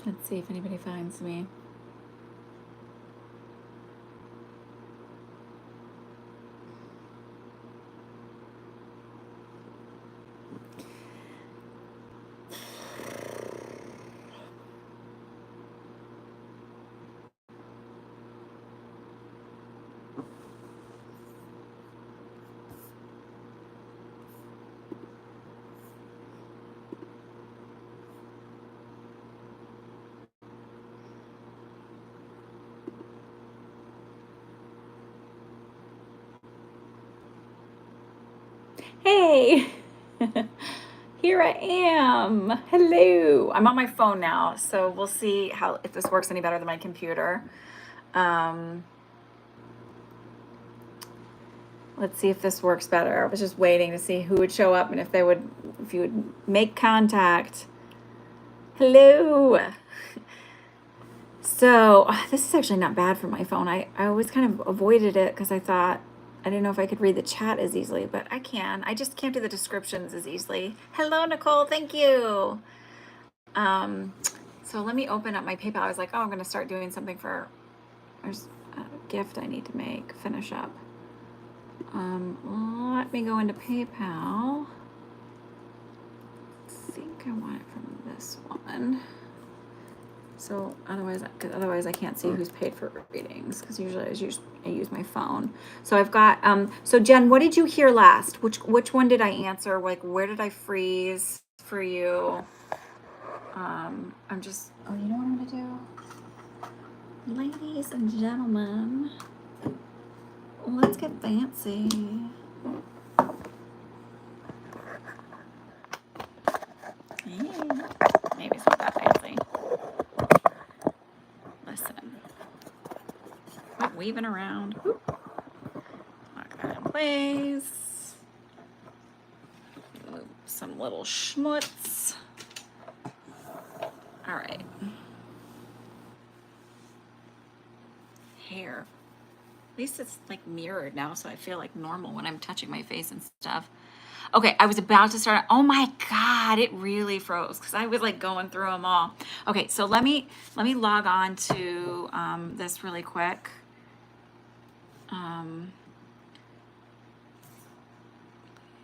Let's see if anybody finds me. Hey, here I am. Hello. I'm on my phone now, so we'll see if this works any better than my computer. Let's see if this works better. I was just waiting to see who would show up and if you would make contact. Hello. So this is actually not bad for my phone. I always kind of avoided it because I thought I didn't know if I could read the chat as easily, but I can. I just can't do the descriptions as easily. Hello, Nicole. Thank you. So let me open up my PayPal. I was like, oh, I'm going to start doing something there's a gift I need to finish up. Let me go into PayPal. I think I want it from this one. So otherwise I can't see who's paid for readings because usually I use my phone. So I've got so Jen, what did you hear last? Which one did I answer? Like where did I freeze for you? I'm just you know what I'm gonna do? Ladies and gentlemen, let's get fancy. Maybe it's not that fancy. Listen. Quit weaving around. Lock that in place. Move some little schmutz. All right. Hair. At least it's like mirrored now, so I feel like normal when I'm touching my face and stuff. Okay, I was about to start. Oh my God, it really froze because I was like going through them all. Okay, so let me log on to this really quick.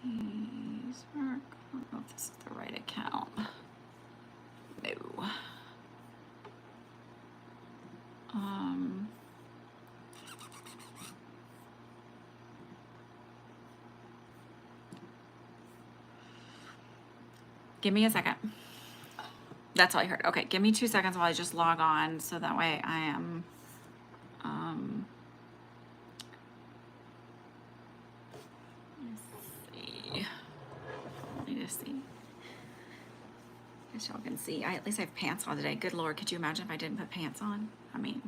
Please work. I don't know if this is the right account. No. Give me a second. That's all I heard. Okay, give me 2 seconds while I just log on so that way I am let me just see. I guess y'all can see. At least I have pants on today. Good Lord, could you imagine if I didn't put pants on? I mean,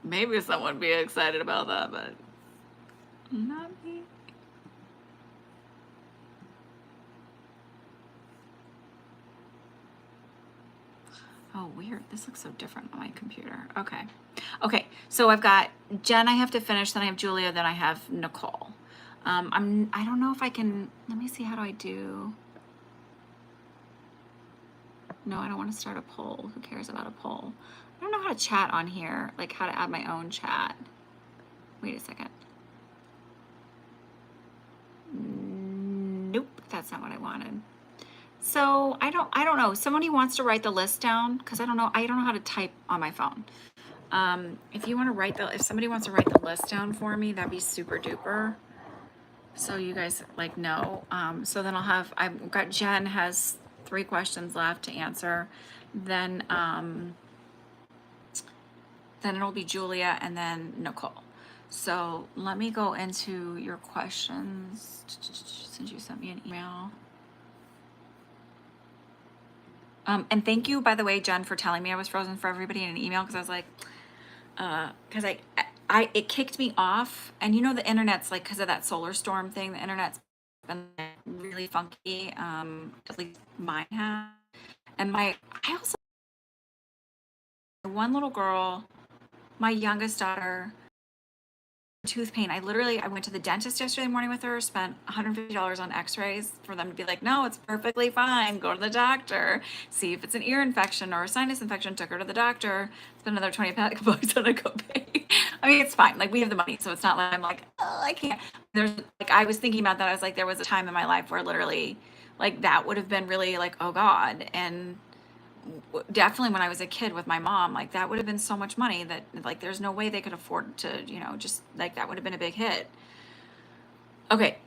maybe someone would be excited about that, but not me. Oh, weird. This looks so different on my computer. Okay, so I've got Jen I have to finish, then I have Julia, then I have Nicole. I don't know if I can, let me see, how do I do? No, I don't want to start a poll. Who cares about a poll? I don't know how to chat on here, like how to add my own chat. Wait a second. Nope, that's not what I wanted. So I don't know. Somebody wants to write the list down because I don't know how to type on my phone. If you want to if somebody wants to write the list down for me, that'd be super duper. So you guys like know. So then I've got Jen has 3 questions left to answer. Then it'll be Julia and then Nicole. So let me go into your questions since you sent me an email. And thank you, by the way, Jen, for telling me I was frozen for everybody in an email because I was like, because it kicked me off, and you know the internet's like because of that solar storm thing. The internet's been really funky. At least mine has, and I also one little girl, my youngest daughter. tooth pain. I went to the dentist yesterday morning with her, spent $150 on x-rays for them to be like, no, it's perfectly fine. Go to the doctor, see if it's an ear infection or a sinus infection. Took her to the doctor, spent another 20 bucks on a copay. I mean, it's fine. Like, we have the money. So it's not like I'm like, oh, I can't. There's like, I was thinking about that. I was like, there was a time in my life where literally like that would have been really like, oh God. And definitely when I was a kid with my mom, like that would have been so much money that like there's no way they could afford to, just like that would have been a big hit. Okay.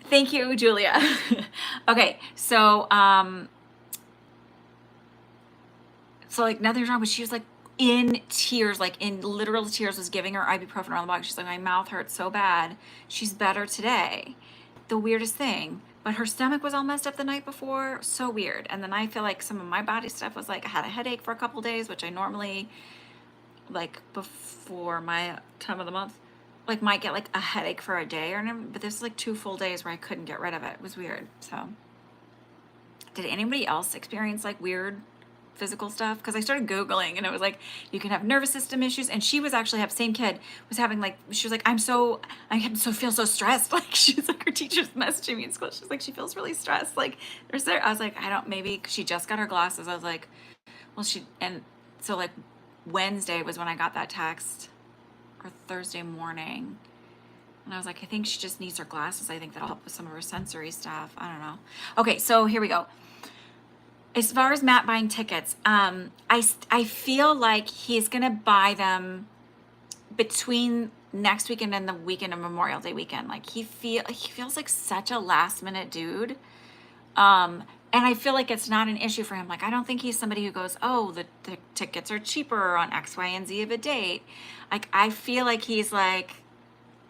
Thank you, Julia. Okay. So like nothing's wrong, but she was like in tears, like in literal tears, was giving her ibuprofen around the block. She's like, my mouth hurts so bad. She's better today. The weirdest thing, but her stomach was all messed up the night before. So weird. And then I feel like some of my body stuff was like, I had a headache for a couple days, which I normally, like before my time of the month, like might get like a headache for a day or something, but this is like 2 full days where I couldn't get rid of it. It was weird. So did anybody else experience like weird physical stuff? Because I started Googling and it was like, you can have nervous system issues. And she was actually same kid was having like, she was like, feel so stressed. Like she's like, her teacher's messaging me in school. She's like, she feels really stressed. Like I was like, maybe 'cause she just got her glasses. I was like, well, and so like Wednesday was when I got that text, or Thursday morning. And I was like, I think she just needs her glasses. I think that'll help with some of her sensory stuff. I don't know. Okay, so here we go. As far as Matt buying tickets, I feel like he's gonna buy them between next weekend and the weekend of Memorial Day weekend. Like he feels like such a last minute dude. And I feel like it's not an issue for him. Like I don't think he's somebody who goes, oh, the tickets are cheaper on X, Y, and Z of a date. Like I feel like he's like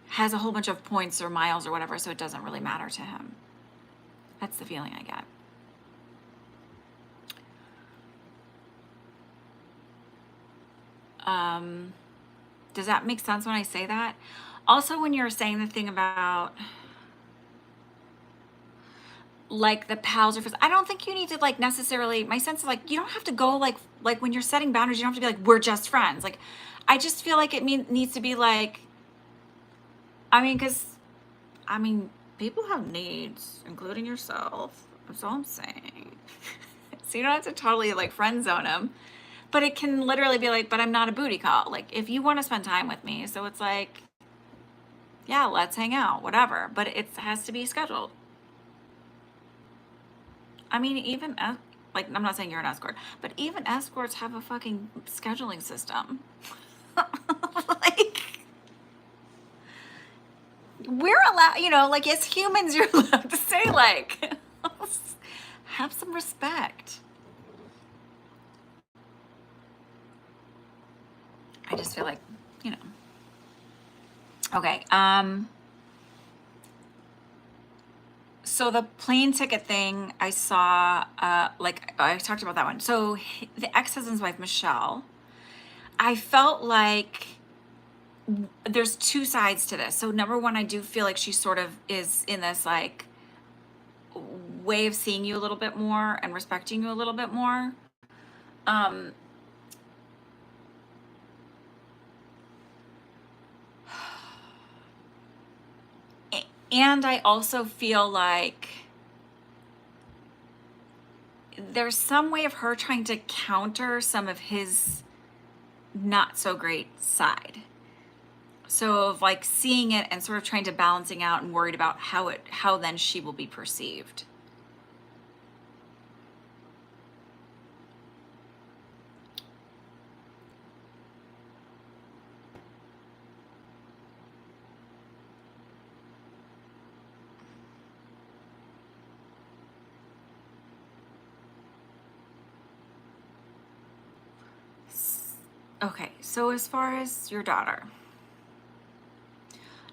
has a whole bunch of points or miles or whatever, so it doesn't really matter to him. That's the feeling I get. Does that make sense when I say that? Also, when you're saying the thing about like the pals or I don't think you need to like necessarily, my sense is like, you don't have to go like when you're setting boundaries, you don't have to be like, we're just friends. Like, I just feel like it needs to be like, because people have needs, including yourself. That's all I'm saying. So you don't have to totally like friend zone them. But it can literally be like, but I'm not a booty call. Like, if you want to spend time with me, so it's like, yeah, let's hang out, whatever. But it has to be scheduled. Even like, I'm not saying you're an escort, but even escorts have a fucking scheduling system. Like, we're allowed, like as humans, you're allowed to say like, have some respect. I just feel like, Okay. So the plane ticket thing, I saw, like I talked about that one. So the ex-husband's wife, Michelle, I felt like there's 2 sides to this. So number one, I do feel like she sort of is in this like way of seeing you a little bit more and respecting you a little bit more. And I also feel like there's some way of her trying to counter some of his not so great side. So of like seeing it and sort of trying to balancing out and worried about how then she will be perceived. Okay, so as far as your daughter,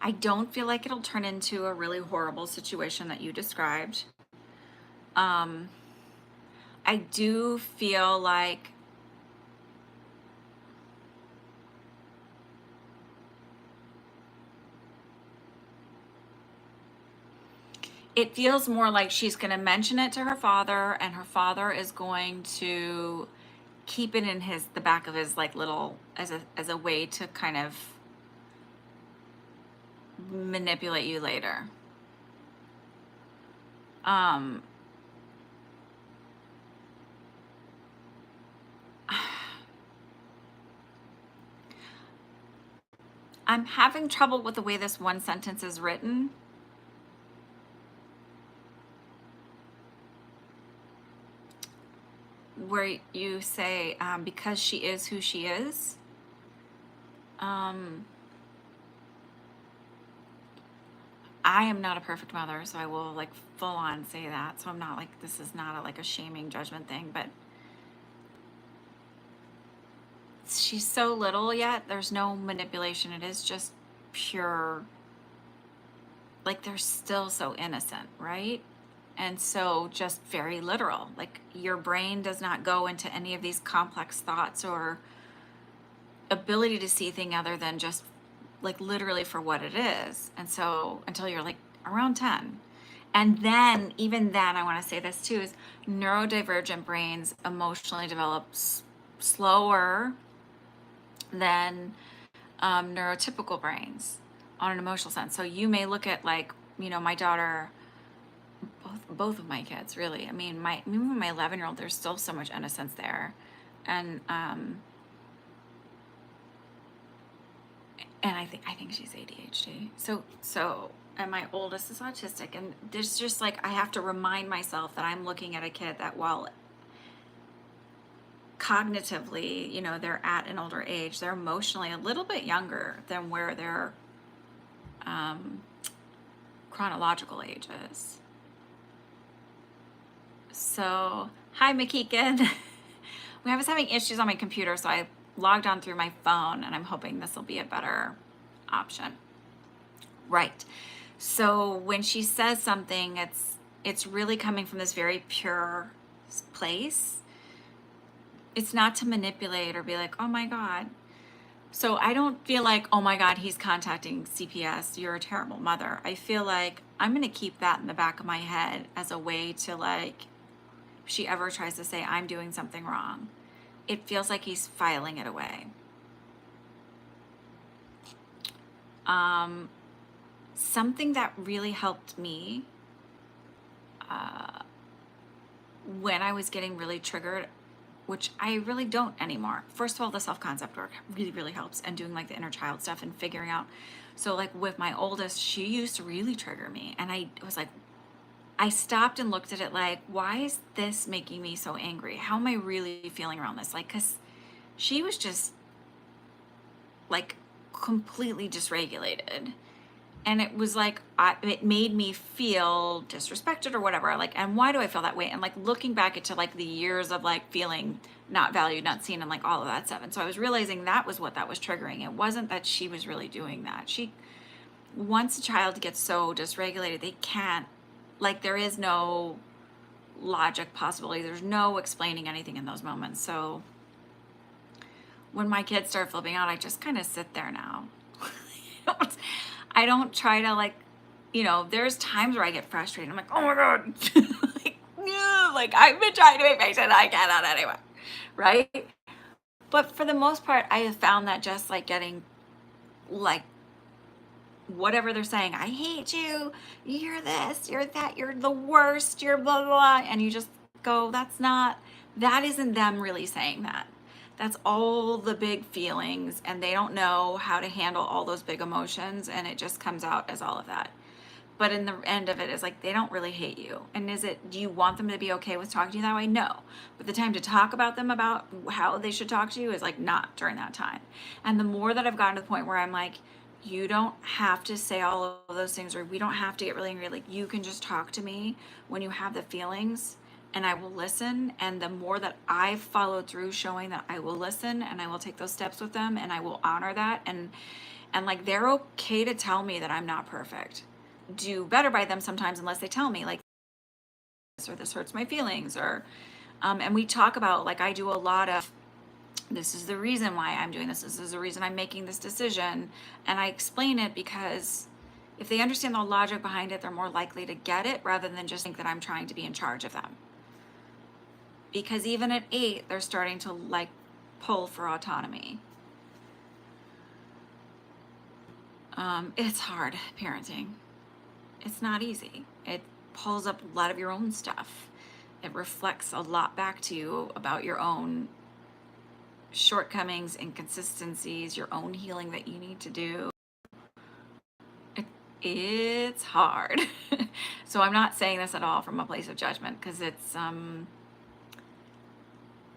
I don't feel like it'll turn into a really horrible situation that you described. I do feel like it feels more like she's going to mention it to her father, and her father is going to keep it in the back of his like little as a way to kind of manipulate you later. I'm having trouble with the way this one sentence is written. Where you say, because she is who she is. I am not a perfect mother, so I will like full on say that. So I'm not like, this is not like a shaming judgment thing, but she's so little yet. There's no manipulation. It is just pure, like they're still so innocent, right? And so just very literal. Like your brain does not go into any of these complex thoughts or ability to see thing other than just like literally for what it is. And so until you're like around 10. And then even then, I want to say this too, is neurodivergent brains emotionally develop slower than neurotypical brains on an emotional sense. So you may look at like, you know, my daughter, both of my kids really. I mean, even my 11-year-old, there's still so much innocence there. And I think she's ADHD. So and my oldest is autistic, and there's just like I have to remind myself that I'm looking at a kid that while cognitively, you know, they're at an older age, they're emotionally a little bit younger than where their chronological age is. So, hi McKeegan. I was having issues on my computer, so I logged on through my phone, and I'm hoping this will be a better option. Right. So when she says something, it's really coming from this very pure place. It's not to manipulate or be like, oh my God. So I don't feel like, oh my God, he's contacting CPS. You're a terrible mother. I feel like I'm going to keep that in the back of my head as a way to like, if she ever tries to say I'm doing something wrong, it feels like he's filing it away. Something that really helped me when I was getting really triggered, which I really don't anymore. First of all, the self-concept work really, really helps, and doing like the inner child stuff and figuring out. So like with my oldest, she used to really trigger me. And I was like, I stopped and looked at it like, why is this making me so angry? How am I really feeling around this? Like, cause she was just like completely dysregulated. And it was like, it made me feel disrespected or whatever. Like, and why do I feel that way? And like looking back into like the years of like feeling not valued, not seen, and like all of that stuff. And so I was realizing that was what that was triggering. It wasn't that she was really doing that. Once a child gets so dysregulated, they can't, like, there is no logic possibility. There's no explaining anything in those moments. So when my kids start flipping out, I just kind of sit there now. I don't try to like, you know, there's times where I get frustrated. I'm like, oh my God, like, no, like I've been trying to be patient. I cannot anyway. Right. But for the most part, I have found that just like getting like whatever they're saying, I hate you, you're this, you're that, you're the worst, you're blah, blah, blah. And you just go, that isn't them really saying that. That's all the big feelings, and they don't know how to handle all those big emotions, and it just comes out as all of that. But in the end of it is like, they don't really hate you. And do you want them to be okay with talking to you that way? No. But the time to talk about them, about how they should talk to you, is like not during that time. And the more that I've gotten to the point where I'm like, you don't have to say all of those things, or we don't have to get really angry. Like, you can just talk to me when you have the feelings, and I will listen. And the more that I've followed through showing that I will listen and I will take those steps with them and I will honor that, and like, they're okay to tell me that I'm not perfect. Do better by them sometimes, unless they tell me like this, or this hurts my feelings, or and we talk about, like, I do a lot of, this is the reason why I'm doing this. This is the reason I'm making this decision. And I explain it because if they understand the logic behind it, they're more likely to get it rather than just think that I'm trying to be in charge of them. Because even at 8, they're starting to like pull for autonomy. It's hard parenting. It's not easy. It pulls up a lot of your own stuff. It reflects a lot back to you about your own shortcomings, inconsistencies, your own healing that you need to do. It's hard. So I'm not saying this at all from a place of judgment, because it's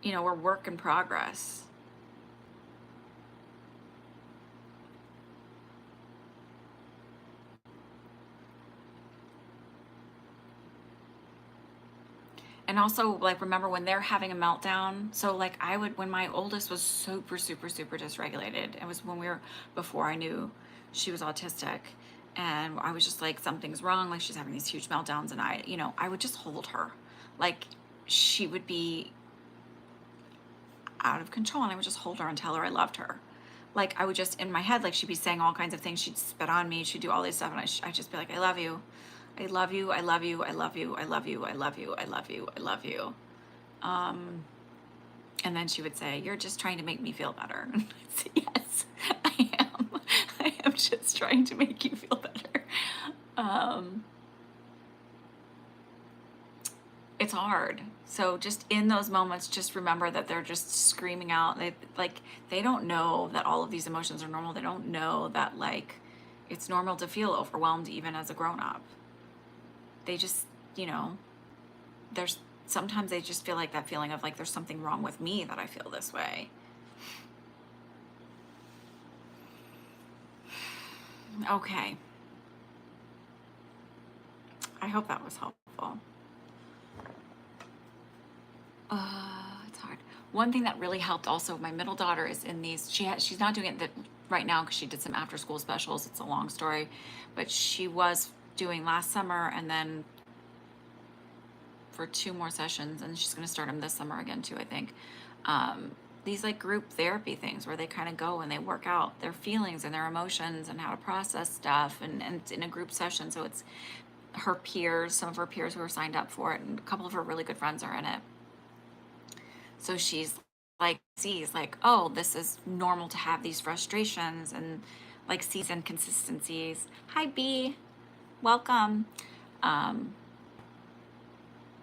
we're work in progress. And also, like, remember when they're having a meltdown. So like, I would, when my oldest was super super super dysregulated, it was when before I knew she was autistic, and I was just like, something's wrong, like she's having these huge meltdowns, and I would just hold her, like she would be out of control, and I would just hold her and tell her I loved her. Like, I would just, in my head, like, she'd be saying all kinds of things, she'd spit on me, she'd do all this stuff, and I'd just be like, I love you, I love you, I love you, I love you, I love you, I love you, I love you, I love you. And then she would say, you're just trying to make me feel better. And I'd say, yes, I am. I am just trying to make you feel better. It's hard. So just in those moments, just remember that they're just screaming out. They don't know that all of these emotions are normal. They don't know that, like, it's normal to feel overwhelmed even as a grown-up. They just, there's sometimes they just feel like that feeling of like, there's something wrong with me that I feel this way. Okay. I hope that was helpful. It's hard. One thing that really helped also, my middle daughter is in these, she's not doing it right now because she did some after school specials. It's a long story, but she was doing last summer, and then for 2 more sessions, and she's going to start them this summer again too, I think. These like group therapy things where they kind of go and they work out their feelings and their emotions and how to process stuff, and in a group session. So it's her peers, some of her peers who are signed up for it, and a couple of her really good friends are in it. So she's like, sees like, oh, this is normal to have these frustrations, and like sees inconsistencies. Hi B, welcome.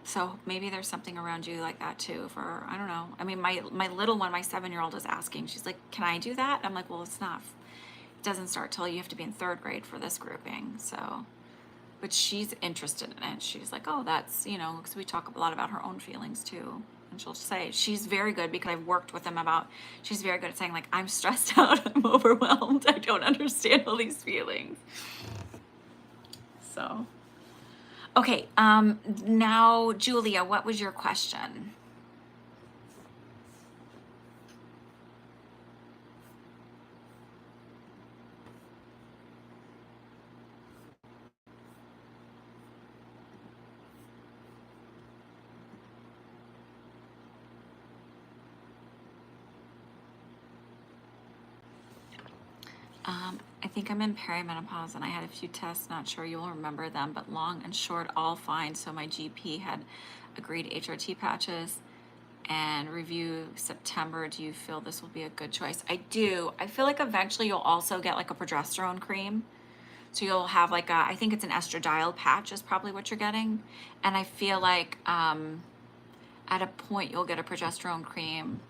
So maybe there's something around you like that too, for, I don't know. I mean, my little one, my 7-year-old is asking, she's like, can I do that? I'm like, well, it doesn't start till you have to be in 3rd grade for this grouping. So, but she's interested in it. She's like, oh, that's, because we talk a lot about her own feelings too. And she'll say, she's very good, because I've worked with them she's very good at saying, like, I'm stressed out, I'm overwhelmed, I don't understand all these feelings. So, okay, now, Julia, what was your question? I think I'm in perimenopause, and I had a few tests, not sure you'll remember them, but long and short, all fine. So my GP had agreed HRT patches and review September. Do you feel this will be a good choice? I do. I feel like eventually you'll also get like a progesterone cream. So you'll have like I think it's an estradiol patch is probably what you're getting. And I feel like at a point you'll get a progesterone cream.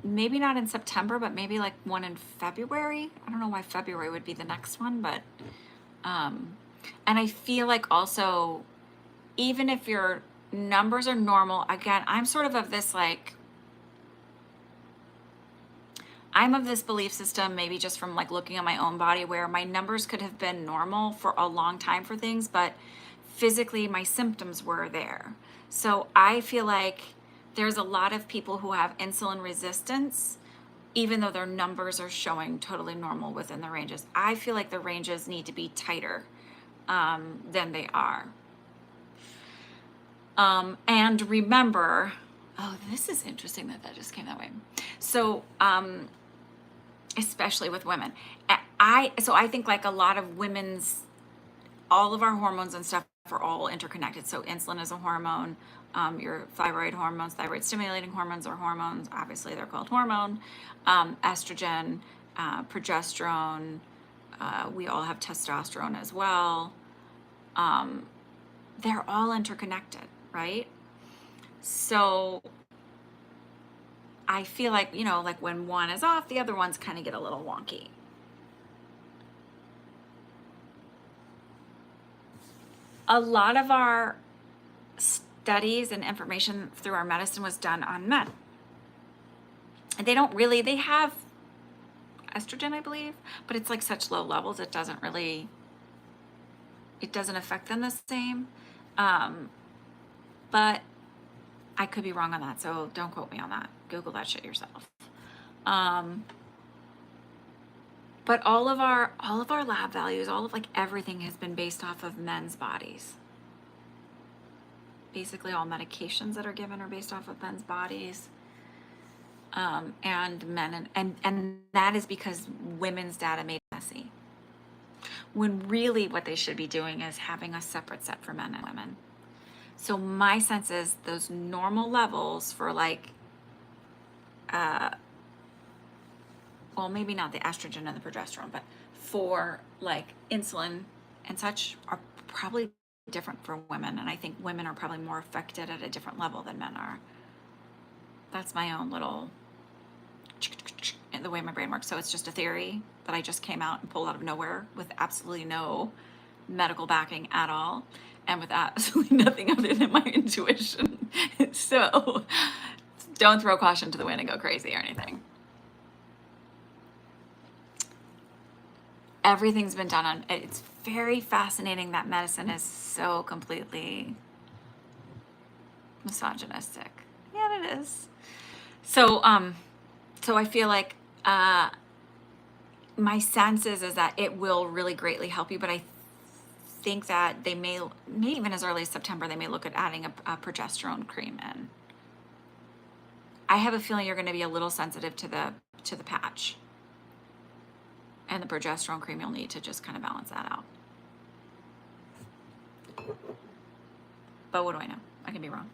Maybe not in September, but maybe like one in February. I don't know why February would be the next one, but and I feel like also, even if your numbers are normal, again, I'm sort of this like, I'm of this belief system, maybe just from like looking at my own body, where my numbers could have been normal for a long time for things, but physically my symptoms were there. So I feel like there's a lot of people who have insulin resistance, even though their numbers are showing totally normal within the ranges. I feel like the ranges need to be tighter than they are. And remember, oh, this is interesting that just came that way. So, especially with women, I think like a lot of all of our hormones and stuff are all interconnected. So insulin is a hormone, your thyroid hormones, thyroid stimulating hormones are hormones. Obviously they're called hormone, estrogen, progesterone, We all have testosterone as well. They're all interconnected, right? So I feel like, like when one is off, the other ones kind of get a little wonky. A lot of our studies and information through our medicine was done on men. And they have estrogen, I believe, but it's like such low levels, it doesn't affect them the same. But I could be wrong on that, so don't quote me on that. Google that shit yourself. But all of our lab values, all of like everything has been based off of men's bodies. Basically all medications that are given are based off of men's bodies. And men, and that is because women's data made it messy. When really what they should be doing is having a separate set for men and women. So my sense is those normal levels for like, well, maybe not the estrogen and the progesterone, but for like insulin and such are probably different for women. And I think women are probably more affected at a different level than men are. That's my own little, the way my brain works. So it's just a theory that I just came out and pulled out of nowhere with absolutely no medical backing at all. And with absolutely nothing other than my intuition. So don't throw caution to the wind and go crazy or anything. Everything's been done on, it's very fascinating that medicine is so completely misogynistic. Yeah, it is. So I feel like my sense is that it will really greatly help you, but I think that they may even as early as September, they may look at adding a progesterone cream in. I have a feeling you're going to be a little sensitive to the patch. And the progesterone cream you'll need to just kind of balance that out. But what do I know? I can be wrong.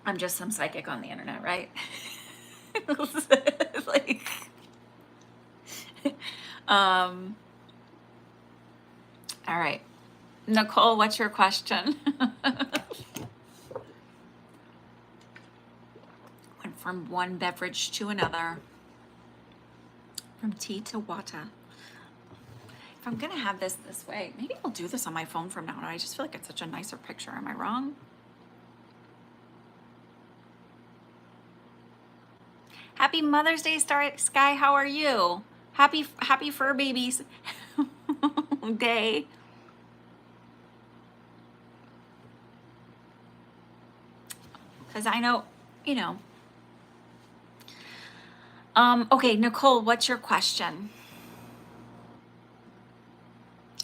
I'm just some psychic on the internet, right? Like, all right. Nicole, what's your question? Went from one beverage to another. From tea to water. If I'm gonna have this way, maybe I'll do this on my phone from now on. I just feel like it's such a nicer picture. Am I wrong? Happy Mother's Day, Sky. How are you? Happy fur babies day. Because I know, okay, Nicole, what's your question?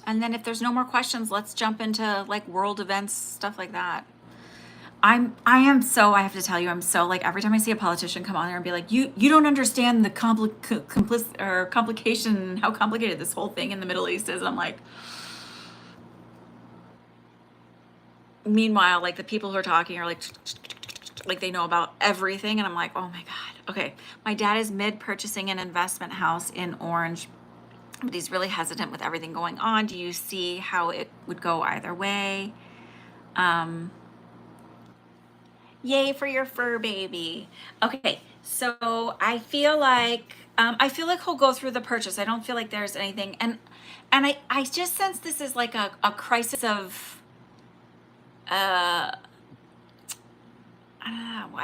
And then if there's no more questions, let's jump into like world events, stuff like that. I have to tell you, I'm so like, every time I see a politician come on there and be like, you don't understand the complication, how complicated this whole thing in the Middle East is. I'm like, meanwhile, like the people who are talking are like they know about everything. And I'm like, oh my God. Okay. My dad is mid purchasing an investment house in Orange, but he's really hesitant with everything going on. Do you see how it would go either way? Yay for your fur baby. Okay. So I feel like he'll go through the purchase. I don't feel like there's anything. And I just sense this is like a crisis of, I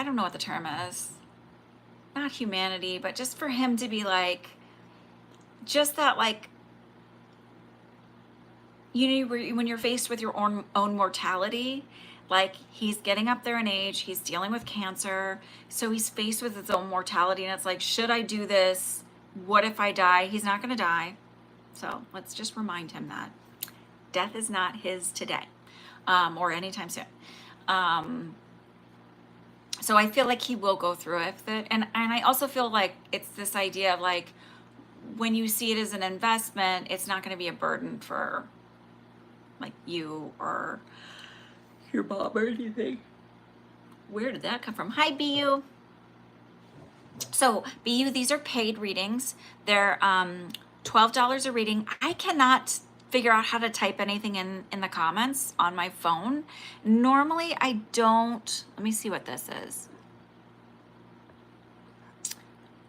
don't know what the term is. Not humanity, but just for him to be like, just that like, when you're faced with your own mortality, like he's getting up there in age, he's dealing with cancer, so he's faced with his own mortality, and it's like, should I do this? What if I die? He's not gonna die. So let's just remind him that death is not his today, or anytime soon. So I feel like he will go through it. And I also feel like it's this idea of like, when you see it as an investment, it's not going to be a burden for like you or your mom or anything. Where did that come from? Hi, BU. So BU, these are paid readings. They're $12 a reading. I cannot figure out how to type anything in the comments on my phone. Normally I don't. Let me see what this is.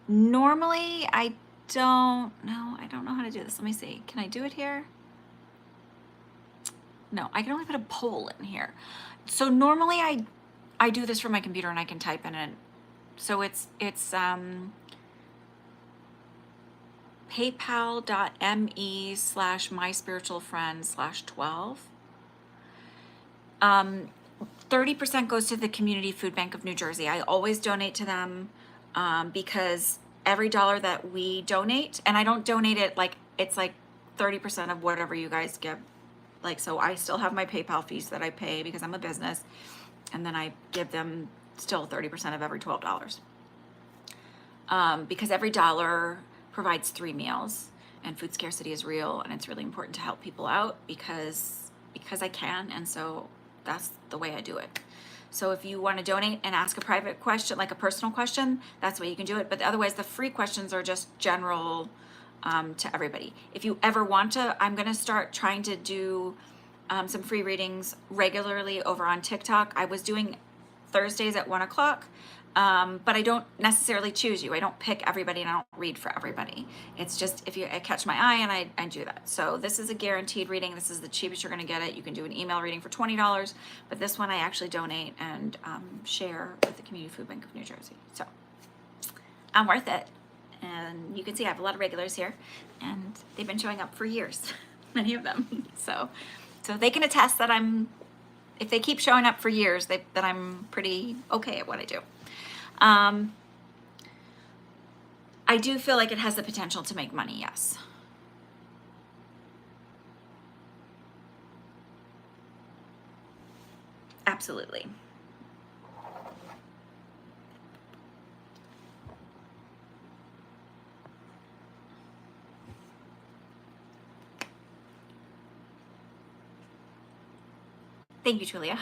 Normally I don't. No, I don't know how to do this. Let me see. Can I do it here? No, I can only put a poll in here. So normally I do this from my computer and I can type in it. So it's paypal.me/myspiritualfriend/12. 30% goes to the Community Food Bank of New Jersey. I always donate to them because every dollar that we donate, and I don't donate it like, it's like 30% of whatever you guys give. Like, so I still have my PayPal fees that I pay because I'm a business, and then I give them still 30% of every $12. Because every dollar provides 3 meals, and food scarcity is real, and it's really important to help people out because I can, and so that's the way I do it. So if you want to donate and ask a private question, like a personal question, that's the way you can do it. But otherwise, the free questions are just general to everybody. If you ever want to, I'm going to start trying to do some free readings regularly over on TikTok. I was doing Thursdays at 1 o'clock, but I don't necessarily choose you. I don't pick everybody and I don't read for everybody. It's just if you catch my eye, and I do that. So this is a guaranteed reading. This is the cheapest you're going to get it. You can do an email reading for $20, but this one I actually donate and share with the Community Food Bank of New Jersey. So I'm worth it. And you can see I have a lot of regulars here, and they've been showing up for years, many of them. So they can attest that if they keep showing up for years, that I'm pretty okay at what I do. I do feel like it has the potential to make money, yes. Absolutely. Thank you, Julia.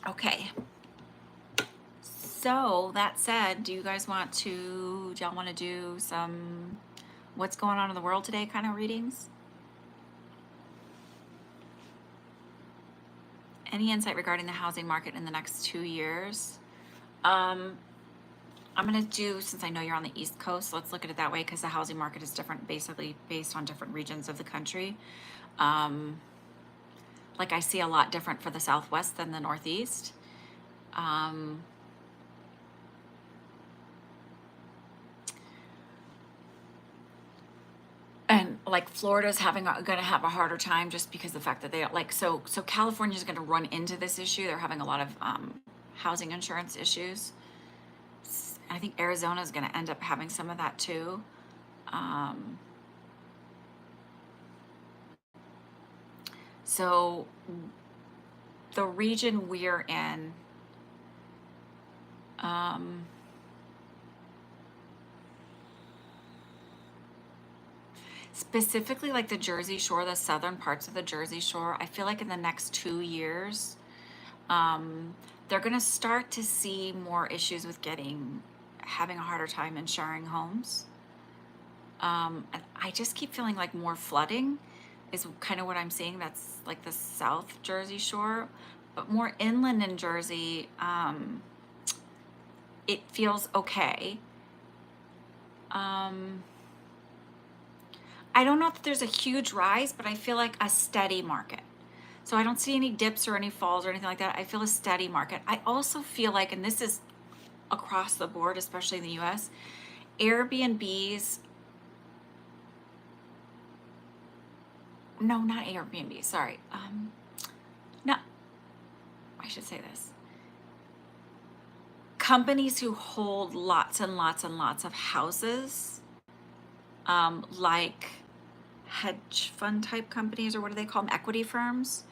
Okay. So that said, do y'all want to do some what's going on in the world today kind of readings? Any insight regarding the housing market in the next 2 years? I'm going to do, since I know you're on the East Coast, let's look at it that way because the housing market is different basically based on different regions of the country. Like I see a lot different for the Southwest than the Northeast. And like Florida's going to have a harder time just because of the fact that they like, so California's going to run into this issue. They're having a lot of housing insurance issues. I think Arizona is going to end up having some of that too. So the region we're in, specifically like the Jersey Shore, the southern parts of the Jersey Shore, I feel like in the next 2 years, they're going to start to see more issues with having a harder time insuring homes. And I just keep feeling like more flooding is kind of what I'm seeing. That's like the South Jersey Shore, but more inland in Jersey, it feels okay. I don't know if there's a huge rise, but I feel like a steady market. So I don't see any dips or any falls or anything like that. I feel a steady market. I also feel like, and this is across the board, especially in the US, Airbnbs, no, not Airbnb, sorry. No, I should say this. Companies who hold lots and lots and lots of houses, like hedge fund type companies, or what do they call them? Equity firms.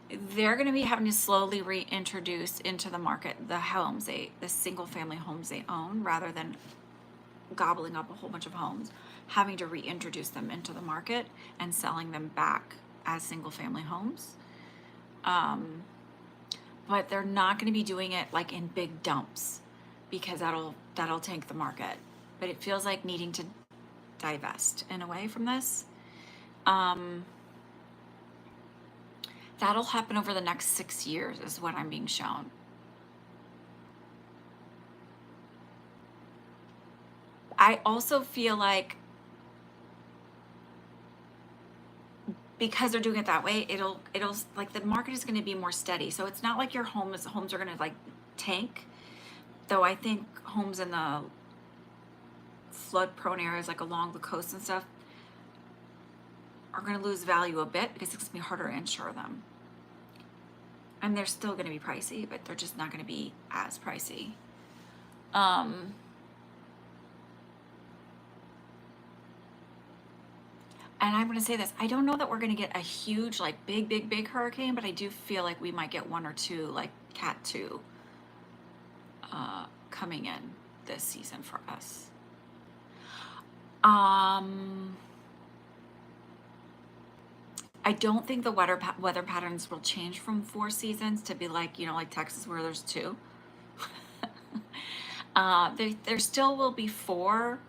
They're going to be having to slowly reintroduce into the market the homes, the single family homes they own, rather than gobbling up a whole bunch of homes, having to reintroduce them into the market and selling them back as single family homes. But they're not going to be doing it like in big dumps because that'll tank the market. But it feels like needing to divest in a way from this. That'll happen over the next 6 years is what I'm being shown. I also feel like because they're doing it that way, it'll like the market is going to be more steady. So it's not like your homes are going to like tank. Though I think homes in the flood prone areas like along the coast and stuff are going to lose value a bit because it's going to be harder to insure them. And they're still going to be pricey, but they're just not going to be as pricey. And I'm going to say this, I don't know that we're going to get a huge, like big hurricane, but I do feel like we might get 1 or 2 like Cat 2 coming in this season for us. I don't think the weather patterns will change from 4 seasons to be like, like Texas where there's 2. There still will be 4.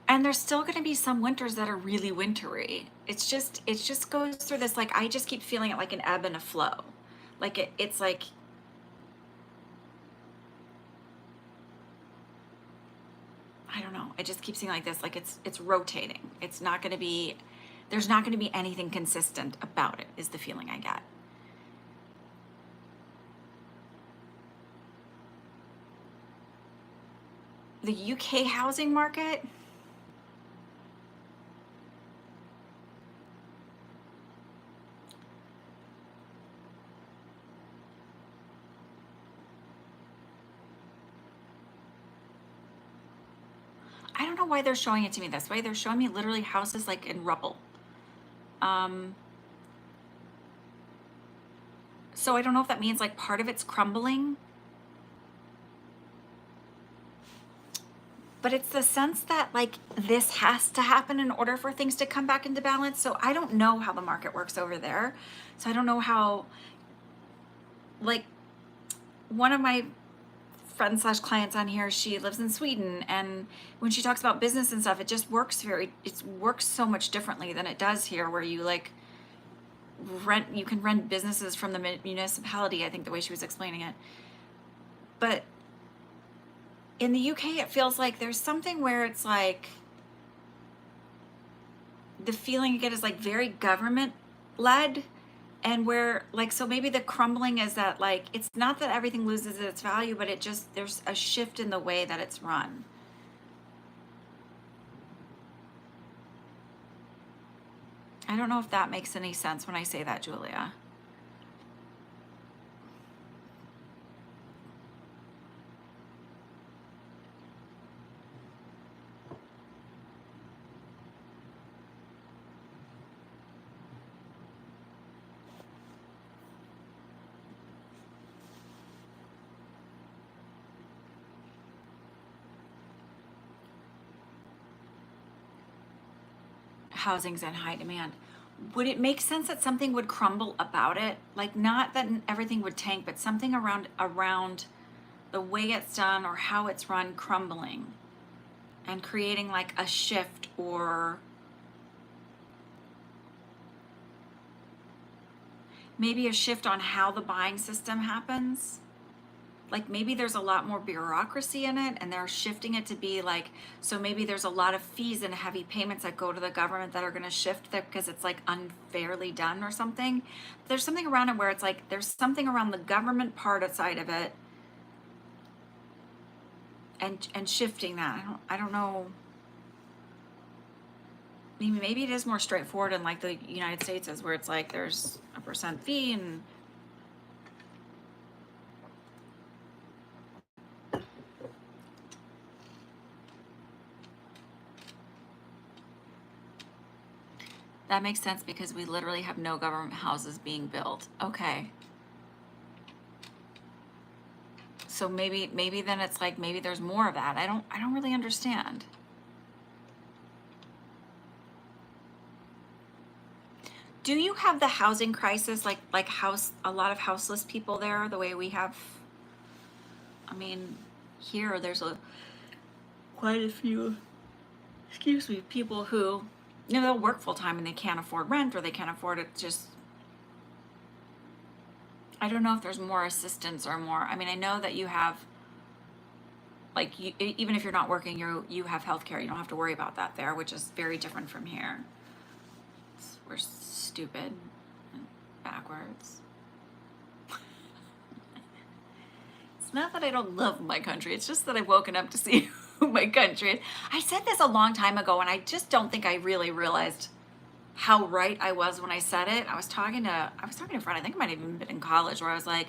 And there's still going to be some winters that are really wintry. It just goes through this, like, I just keep feeling it like an ebb and a flow. Like it's like, I don't know. I just keep seeing like this, like it's rotating. It's not going to be, there's not going to be anything consistent about it is the feeling I get. The UK housing market, I don't know why they're showing it to me this way. They're showing me literally houses like in rubble. So I don't know if that means like part of it's crumbling. But it's the sense that like this has to happen in order for things to come back into balance. So I don't know how the market works over there. So I don't know how, like, one of my friends / clients on here, she lives in Sweden, and when she talks about business and stuff, it just works it works so much differently than it does here, where you like you can rent businesses from the municipality, I think the way she was explaining it. But in the UK, it feels like there's something where it's like the feeling you get is like very government led, and where like, so maybe the crumbling is that like, it's not that everything loses its value, but it just, there's a shift in the way that it's run. I don't know if that makes any sense when I say that, Julia. Housing's in high demand. Would it make sense that something would crumble about it? Like, not that everything would tank, but something around the way it's done or how it's run crumbling and creating like a shift, or maybe a shift on how the buying system happens. Like maybe there's a lot more bureaucracy in it, and they're shifting it to be like, so maybe there's a lot of fees and heavy payments that go to the government that are going to shift that because it's like unfairly done or something. There's something around it where it's like there's something around the government part side of it and shifting that. I don't know. Maybe it is more straightforward in like the United States is, where it's like there's a % fee and that makes sense because we literally have no government houses being built. Okay. so maybe then it's like, maybe there's more of that. I don't really understand. Do you have the housing crisis, like a lot of houseless people there, the way we have? I mean, here there's quite a few, excuse me, people who, they'll work full time and they can't afford rent, or they can't afford it. Just, I don't know if there's more assistance or more. I mean, I know that you have, like, even if you're not working, you have health care. You don't have to worry about that there, which is very different from here. We're stupid and backwards. It's not that I don't love my country. It's just that I've woken up to see who my country is. I said this a long time ago, and I just don't think I really realized how right I was when I said it. I was talking to a friend, I think I might have even been in college, where I was like,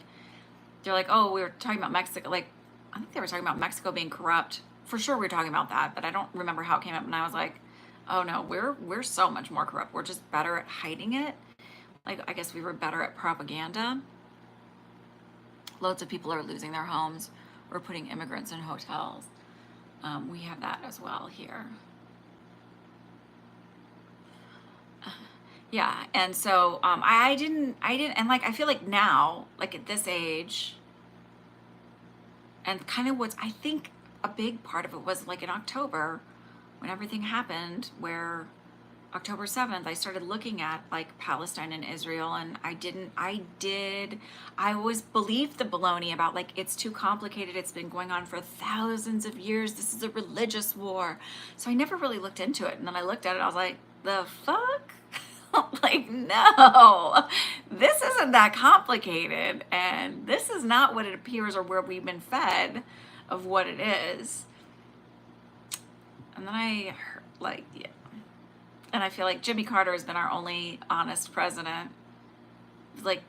they're like, oh, we were talking about Mexico. Like, I think they were talking about Mexico being corrupt. For sure we were talking about that, but I don't remember how it came up. And I was like, oh no, we're so much more corrupt. We're just better at hiding it. Like, I guess we were better at propaganda. Loads of people are losing their homes. We're putting immigrants in hotels. We have that as well here. Yeah, and so I didn't, and like, I feel like now, like at this age, and kind of what's, I think a big part of it was like in October, when everything happened, where October 7th, I started looking at like Palestine and Israel, and I always believed the baloney about like, it's too complicated. It's been going on for thousands of years. This is a religious war. So I never really looked into it. And then I looked at it, I was like, the fuck? Like, no, this isn't that complicated. And this is not what it appears, or where we've been fed of what it is. And then I heard, like, yeah. And I feel like Jimmy Carter has been our only honest president, like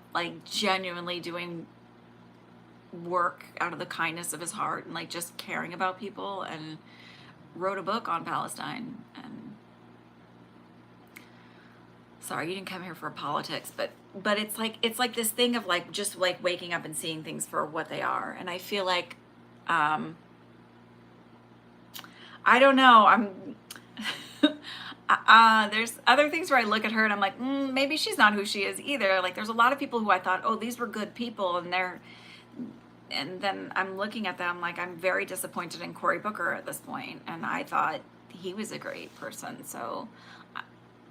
genuinely doing work out of the kindness of his heart, and like just caring about people, and wrote a book on Palestine. And sorry, you didn't come here for politics, but it's like this thing of like, just like waking up and seeing things for what they are. And I feel like, I don't know, there's other things where I look at her and I'm like, maybe she's not who she is either. Like, there's a lot of people who I thought, oh, these were good people, and then I'm looking at them like, I'm very disappointed in Cory Booker at this point, and I thought he was a great person. So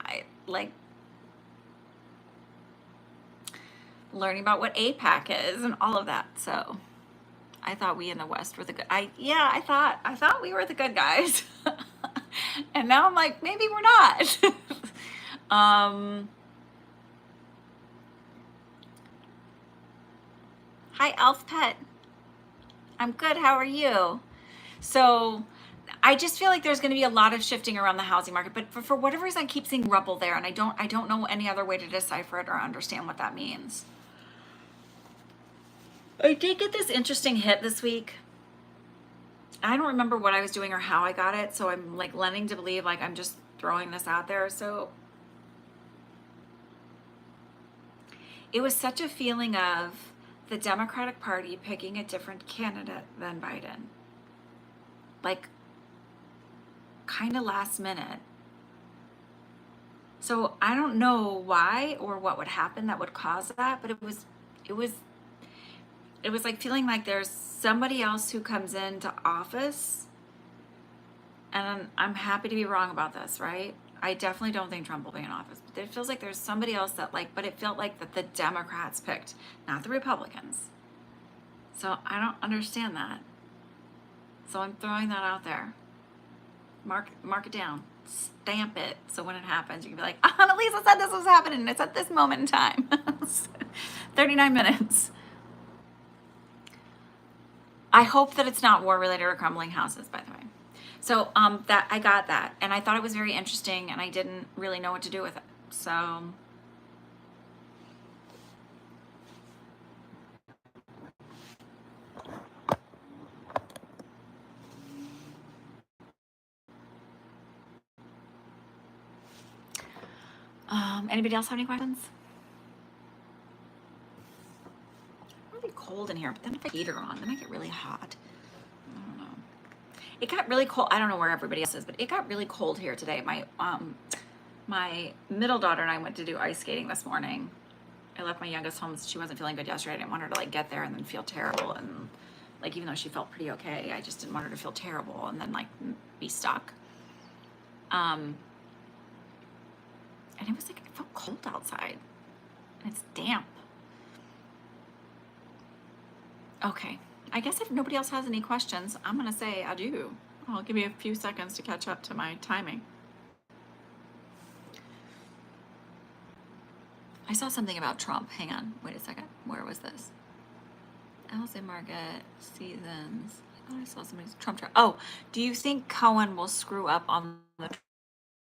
I like learning about what AIPAC is and all of that. So I thought we in the West were the good. I thought we were the good guys. And now I'm like, maybe we're not. Hi, Elf Pet. I'm good. How are you? So I just feel like there's going to be a lot of shifting around the housing market, but for whatever reason, I keep seeing rubble there, and I don't know any other way to decipher it or understand what that means. I did get this interesting hit this week. I don't remember what I was doing or how I got it, so I'm like leaning to believe like I'm just throwing this out there. So it was such a feeling of the Democratic Party picking a different candidate than Biden. Like, kind of last minute. So I don't know why or what would happen that would cause that, but it was like feeling like there's somebody else who comes into office, and I'm happy to be wrong about this, right? I definitely don't think Trump will be in office, but it feels like there's somebody else that like, but it felt like that the Democrats picked, not the Republicans. So I don't understand that. So I'm throwing that out there. Mark it down. Stamp it. So when it happens, you can be like, Annalisa said this was happening, and it's at this moment in time. 39 minutes. I hope that it's not war related or crumbling houses, by the way. So that I got that, and I thought it was very interesting, and I didn't really know what to do with it. So anybody else have any questions? Really cold cold in here, but then if I put the heater on, then I get really hot. I don't know. It got really cold. I don't know where everybody else is, but it got really cold here today. My middle daughter and I went to do ice skating this morning. I left my youngest home. She wasn't feeling good yesterday. I didn't want her to like get there and then feel terrible. And like, even though she felt pretty okay, I just didn't want her to feel terrible and then like be stuck. And it was like, it felt cold outside and it's damp. Okay. I guess if nobody else has any questions, I'm going to say adieu. I'll give you a few seconds to catch up to my timing. I saw something about Trump. Hang on. Wait a second. Where was this? Allison Market, Seasons. Oh, I saw somebody's Trump trial. Oh, do you think Cohen will screw up on the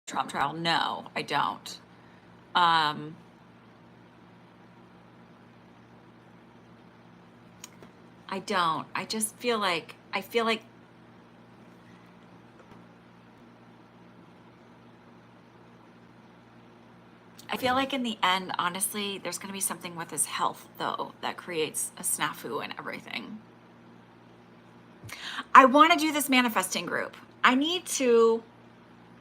Trump trial? No, I don't. I don't. I just feel like, I feel like in the end, honestly, there's going to be something with his health, though, that creates a snafu and everything. I want to do this manifesting group. I need to,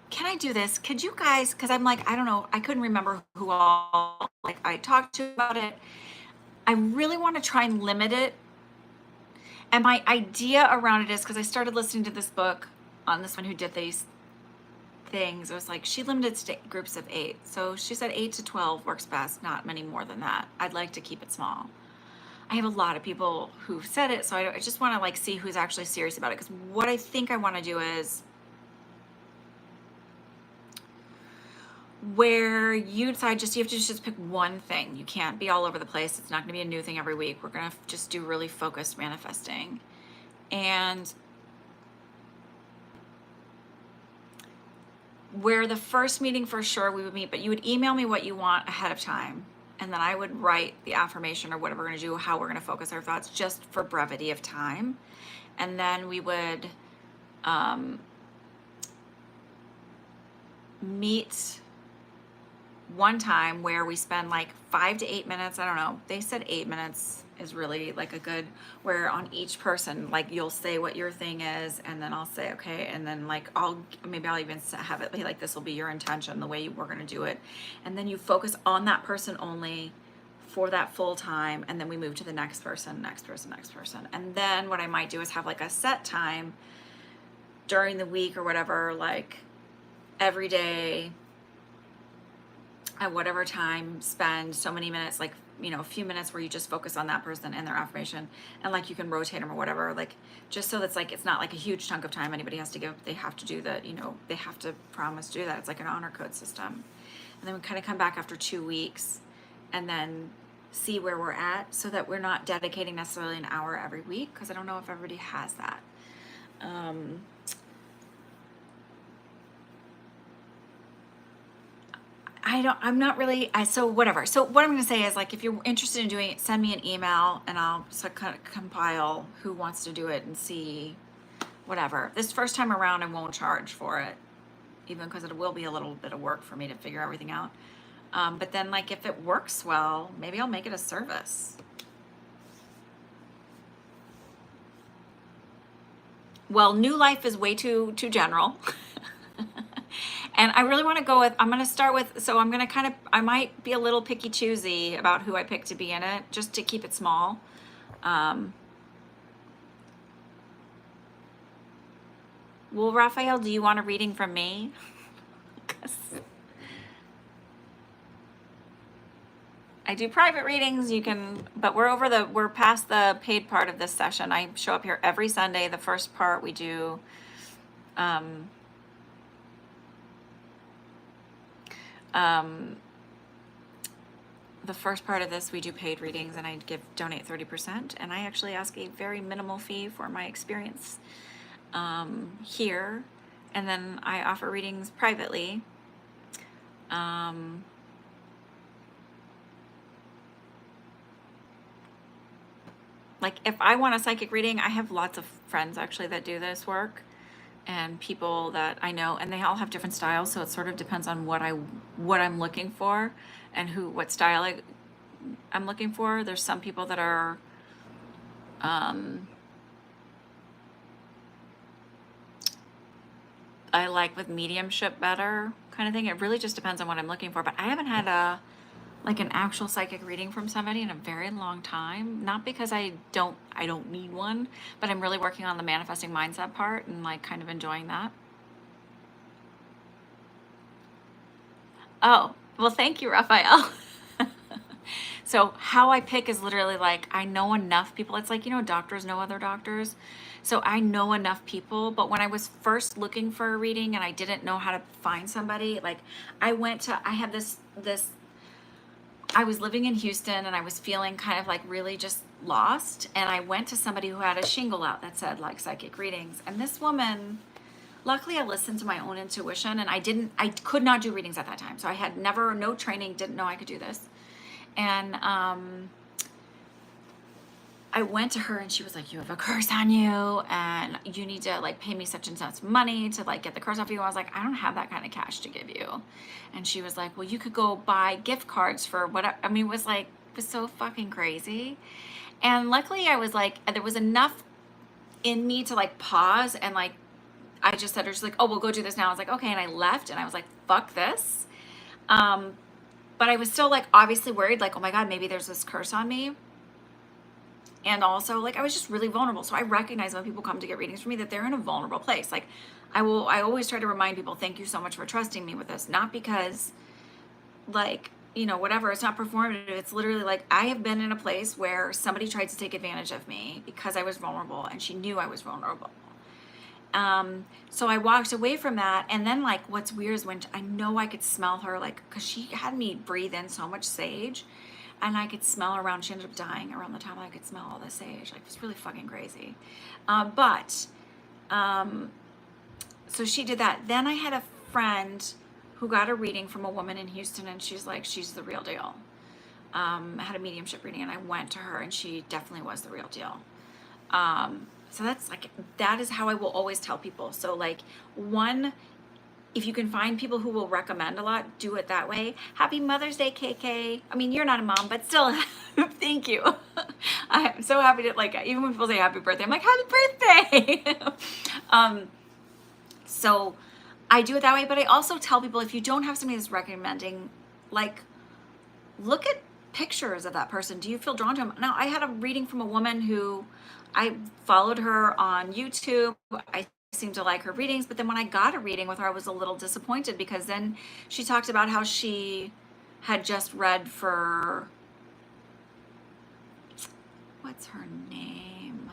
can I do this? Could you guys, because I'm like, I don't know, I couldn't remember who all, like, I talked to about it. I really want to try and limit it. And my idea around it is, because I started listening to this book on this one who did these things. It was like, she limited groups of 8. So she said 8 to 12 works best, not many more than that. I'd like to keep it small. I have a lot of people who said it, so I just want to like see who's actually serious about it. Because what I think I want to do is where you decide you have to just pick one thing. You can't be all over the place. It's not going to be a new thing every week. We're going to just do really focused manifesting. And where the first meeting for sure we would meet, but you would email me what you want ahead of time. And then I would write the affirmation or whatever we're going to do, how we're going to focus our thoughts just for brevity of time. And then we would meet one time where we spend like 5 to 8 minutes. I don't know. They said 8 minutes is really like a good, where on each person, like you'll say what your thing is, and then I'll say, okay. And then like, I'll even have it be like, this will be your intention, the way we're going to do it. And then you focus on that person only for that full time. And then we move to the next person, next person, next person. And then what I might do is have like a set time during the week or whatever, like every day, at whatever time, spend so many minutes, like, you know, a few minutes where you just focus on that person and their affirmation, and like you can rotate them or whatever, like just so that's like, it's not like a huge chunk of time anybody has to give. They have to do that, you know, they have to promise to do that. It's like an honor code system. And then we kind of come back after 2 weeks and then see where we're at, so that we're not dedicating necessarily an hour every week, because I don't know if everybody has that. I'm not really, so whatever. So what I'm going to say is, like, if you're interested in doing it, send me an email and I'll kind of compile who wants to do it and see whatever. This first time around, I won't charge for it, even because it will be a little bit of work for me to figure everything out. But then, like, if it works well, maybe I'll make it a service. Well, new life is way too general. And I really want to go with, I'm going to start with, so I'm going to I might be a little picky choosy about who I pick to be in it, just to keep it small. Well, Raphael, do you want a reading from me? I do private readings. You can, but we're past the paid part of this session. I show up here every Sunday. The first part we do, the first part of this, we do paid readings, and I donate 30%, and I actually ask a very minimal fee for my experience here, and then I offer readings privately. Like, if I want a psychic reading, I have lots of friends actually that do this work, and people that I know, and they all have different styles, so it sort of depends on what I'm looking for and what style I'm looking for. There's some people that are I like with mediumship better kind of thing. It really just depends on what I'm looking for. But I haven't had an actual psychic reading from somebody in a very long time. Not because I don't need one, but I'm really working on the manifesting mindset part and like kind of enjoying that. Oh, well, thank you, Raphael. So how I pick is literally like I know enough people. It's like, doctors know other doctors. So I know enough people, but when I was first looking for a reading and I didn't know how to find somebody, like I had this I was living in Houston and I was feeling kind of like really just lost, and I went to somebody who had a shingle out that said like psychic readings. And this woman, luckily I listened to my own intuition, and I could not do readings at that time. So I had no training, didn't know I could do this. And I went to her and she was like, you have a curse on you and you need to like pay me such and such money to like get the curse off you. I was like, I don't have that kind of cash to give you. And she was like, well, you could go buy gift cards for whatever. I mean, it was so fucking crazy. And luckily I was like, there was enough in me to like pause, and like, I just said, she's like, oh, we'll go do this now. I was like, okay. And I left and I was like, fuck this. But I was still like, obviously worried, like, oh my God, maybe there's this curse on me. And also, like, I was just really vulnerable. So I recognize when people come to get readings from me that they're in a vulnerable place. Like, I always try to remind people, thank you so much for trusting me with this. Not because, like, whatever, it's not performative. It's literally like, I have been in a place where somebody tried to take advantage of me because I was vulnerable and she knew I was vulnerable. So I walked away from that. And then, like, what's weird is when I know I could smell her, like, because she had me breathe in so much sage. And I could smell her around. She ended up dying around the time I could smell all the sage. Like, it was really fucking crazy. So she did that. Then I had a friend who got a reading from a woman in Houston, and she's like, she's the real deal. I had a mediumship reading, and I went to her, and she definitely was the real deal. So that is how I will always tell people. So like, if you can find people who will recommend a lot, do it that way. Happy Mother's Day, KK. I mean, you're not a mom, but still, thank you. I'm so happy to, like, even when people say happy birthday, I'm like, happy birthday. So I do it that way, but I also tell people, if you don't have somebody that's recommending, like, look at pictures of that person. Do you feel drawn to them? Now, I had a reading from a woman who I followed her on YouTube. I seemed to like her readings, but then when I got a reading with her, I was a little disappointed, because then she talked about how she had just read for, what's her name?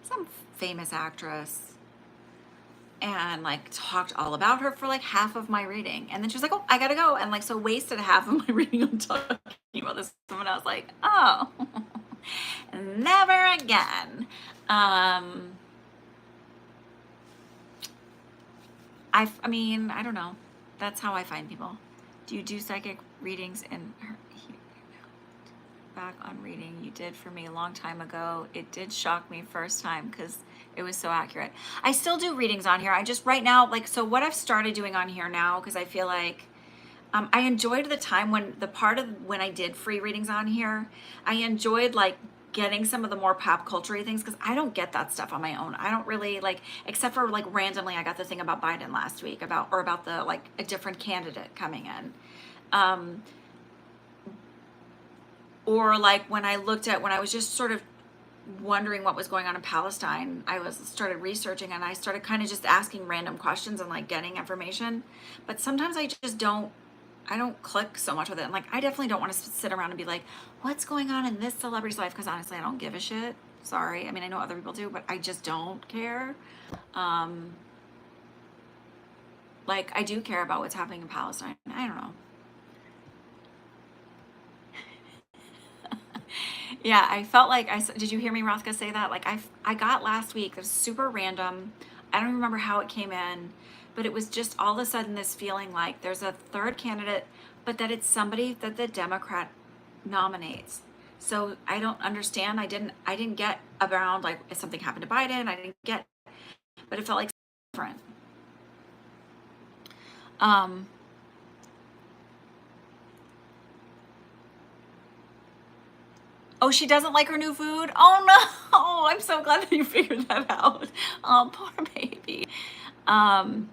Some famous actress, and like talked all about her for like half of my reading. And then she was like, oh, I gotta go. And like, so wasted half of my reading on talking about this woman. I was like, oh, never again. I mean, I don't know. That's how I find people. Do you do psychic readings in her? Back on reading you did for me a long time ago. It did shock me first time because it was so accurate. I still do readings on here. I just right now, like, so what I've started doing on here now, because I feel like I enjoyed the time when I did free readings on here. I enjoyed like getting some of the more pop culture-y things, because I don't get that stuff on my own. I don't really like, except for like randomly I got the thing about Biden last week about the like a different candidate coming in. Or like when I was just sort of wondering what was going on in Palestine, I started researching, and I started kind of just asking random questions and like getting information. But sometimes I don't click so much with it. And like, I definitely don't want to sit around and be like, what's going on in this celebrity's life? Because honestly, I don't give a shit. Sorry. I mean, I know other people do, but I just don't care. Like, I do care about what's happening in Palestine. I don't know. Yeah, I felt like did you hear me, Rothka, say that? Like, I got last week, it was super random. I don't remember how it came in, but it was just all of a sudden this feeling like there's a third candidate, but that it's somebody that the Democrat nominates. So I don't understand. I didn't get around like if something happened to Biden. I didn't get, but it felt like different. Oh, she doesn't like her new food? Oh no, I'm so glad that you figured that out. Oh, poor baby. Um,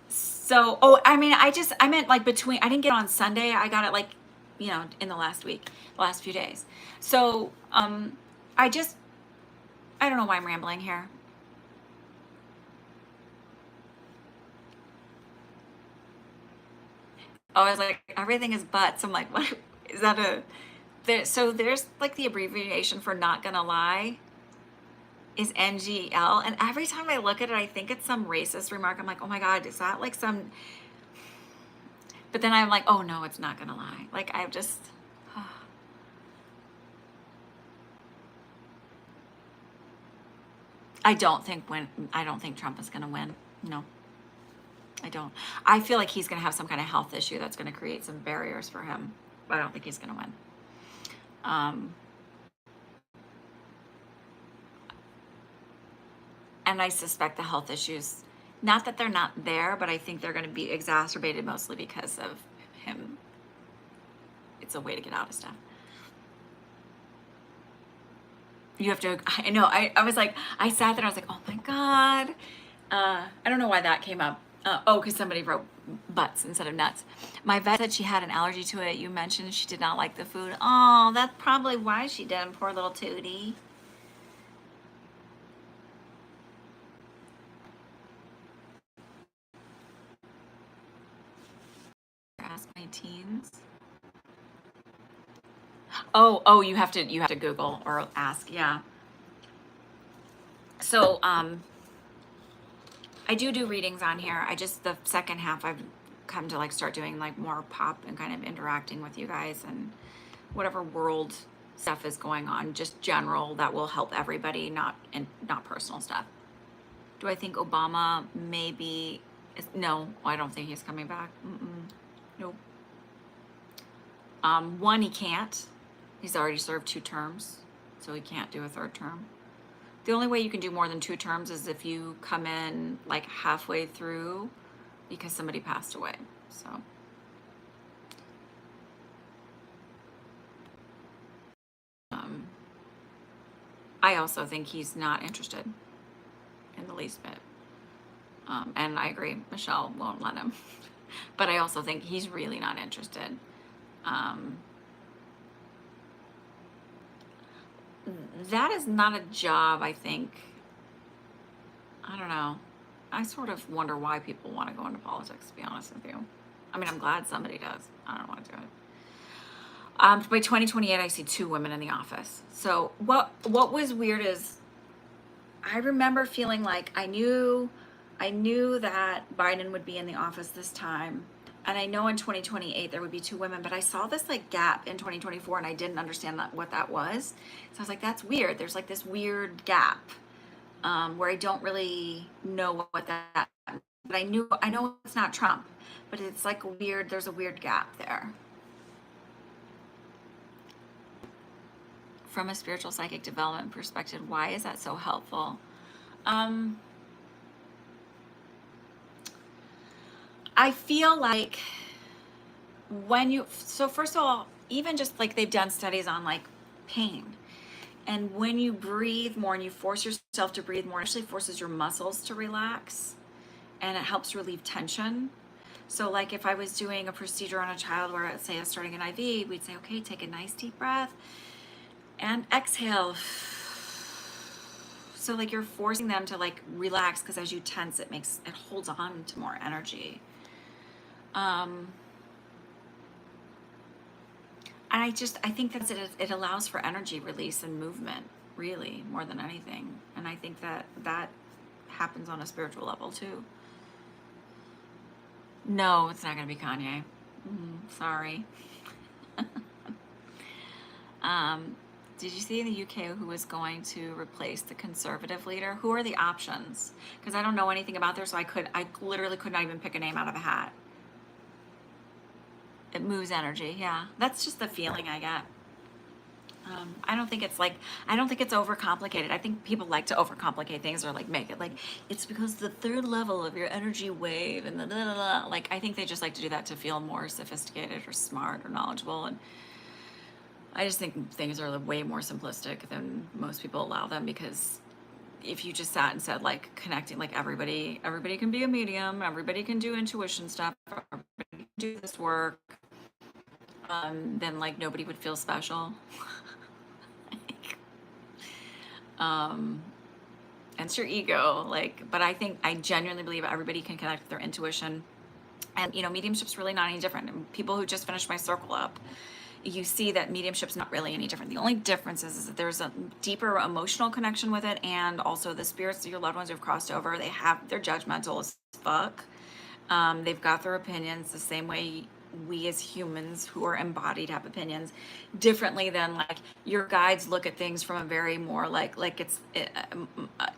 so, oh, I mean, I meant like I didn't get it on Sunday. I got it like, in the last week, the last few days. So, I just, I don't know why I'm rambling here. Oh, I was like, everything is butts. I'm like, what is that so there's like the abbreviation for not gonna lie is NGL. And every time I look at it, I think it's some racist remark. I'm like, oh my God, is that like some, but then I'm like, oh no, it's not gonna lie. Like I've just, I don't think Trump is gonna win. No, I don't. I feel like he's gonna have some kind of health issue that's gonna create some barriers for him. But I don't think he's gonna win. Um, and I suspect the health issues, not that they're not there, but I think they're going to be exacerbated mostly because of him. It's a way to get out of stuff. You have to, I know, I was like, I sat there, I was like, oh my God. I don't know why that came up. Because somebody wrote butts instead of nuts. My vet said she had an allergy to it. You mentioned she did not like the food. Oh, that's probably why she did. Poor little Tootie. Ask my teens. Oh, you have to Google or ask. Yeah. So, I do readings on here. The second half I've come to like start doing like more pop and kind of interacting with you guys and whatever world stuff is going on, just general that will help everybody, not personal stuff. Do I think Obama maybe no, I don't think he's coming back. Nope. One, he can't. He's already served 2 terms, so he can't do a 3rd term. The only way you can do more than 2 terms is if you come in like halfway through because somebody passed away. So, I also think he's not interested in the least bit. And I agree, Michelle won't let him. But I also think he's really not interested. That is not a job, I think. I don't know. I sort of wonder why people want to go into politics, to be honest with you. I mean, I'm glad somebody does. I don't want to do it. By 2028, I see 2 women in the office. So what was weird is I remember feeling like I knew that Biden would be in the office this time. And I know in 2028 there would be 2 women, but I saw this like gap in 2024 and I didn't understand what that was. So I was like, that's weird. There's like this weird gap where I don't really know what that, but I know it's not Trump, but it's like there's a weird gap there. From a spiritual psychic development perspective, why is that so helpful? I feel like so first of all, even just like they've done studies on like pain. And when you breathe more and you force yourself to breathe more, it actually forces your muscles to relax and it helps relieve tension. So like if I was doing a procedure on a child where, let's say I was starting an IV, we'd say, okay, take a nice deep breath and exhale. So like you're forcing them to like relax because as you tense, it holds on to more energy. And I think that it allows for energy release and movement, really, more than anything. And I think that happens on a spiritual level too. No, it's not going to be Kanye. Sorry. Did you see in the UK who was going to replace the conservative leader? Who are the options? Because I don't know anything about there, so I literally could not even pick a name out of a hat. It moves energy, yeah. That's just the feeling I get. I don't think it's overcomplicated. I think people like to overcomplicate things or like make it like it's because the 3rd level of your energy wave and like I think they just like to do that to feel more sophisticated or smart or knowledgeable. And I just think things are way more simplistic than most people allow them, because if you just sat and said like connecting, like everybody can be a medium, everybody can do intuition stuff, everybody can do this work, then like nobody would feel special. um, and it's your ego, like, but I genuinely believe everybody can connect with their intuition. And mediumship's really not any different. And people who just finished my circle up, you see that mediumship's not really any different. The only difference is that there's a deeper emotional connection with it, and also the spirits of your loved ones who've crossed over, they're judgmental as fuck. They've got their opinions the same way we as humans who are embodied have opinions, differently than like your guides look at things from a very more it's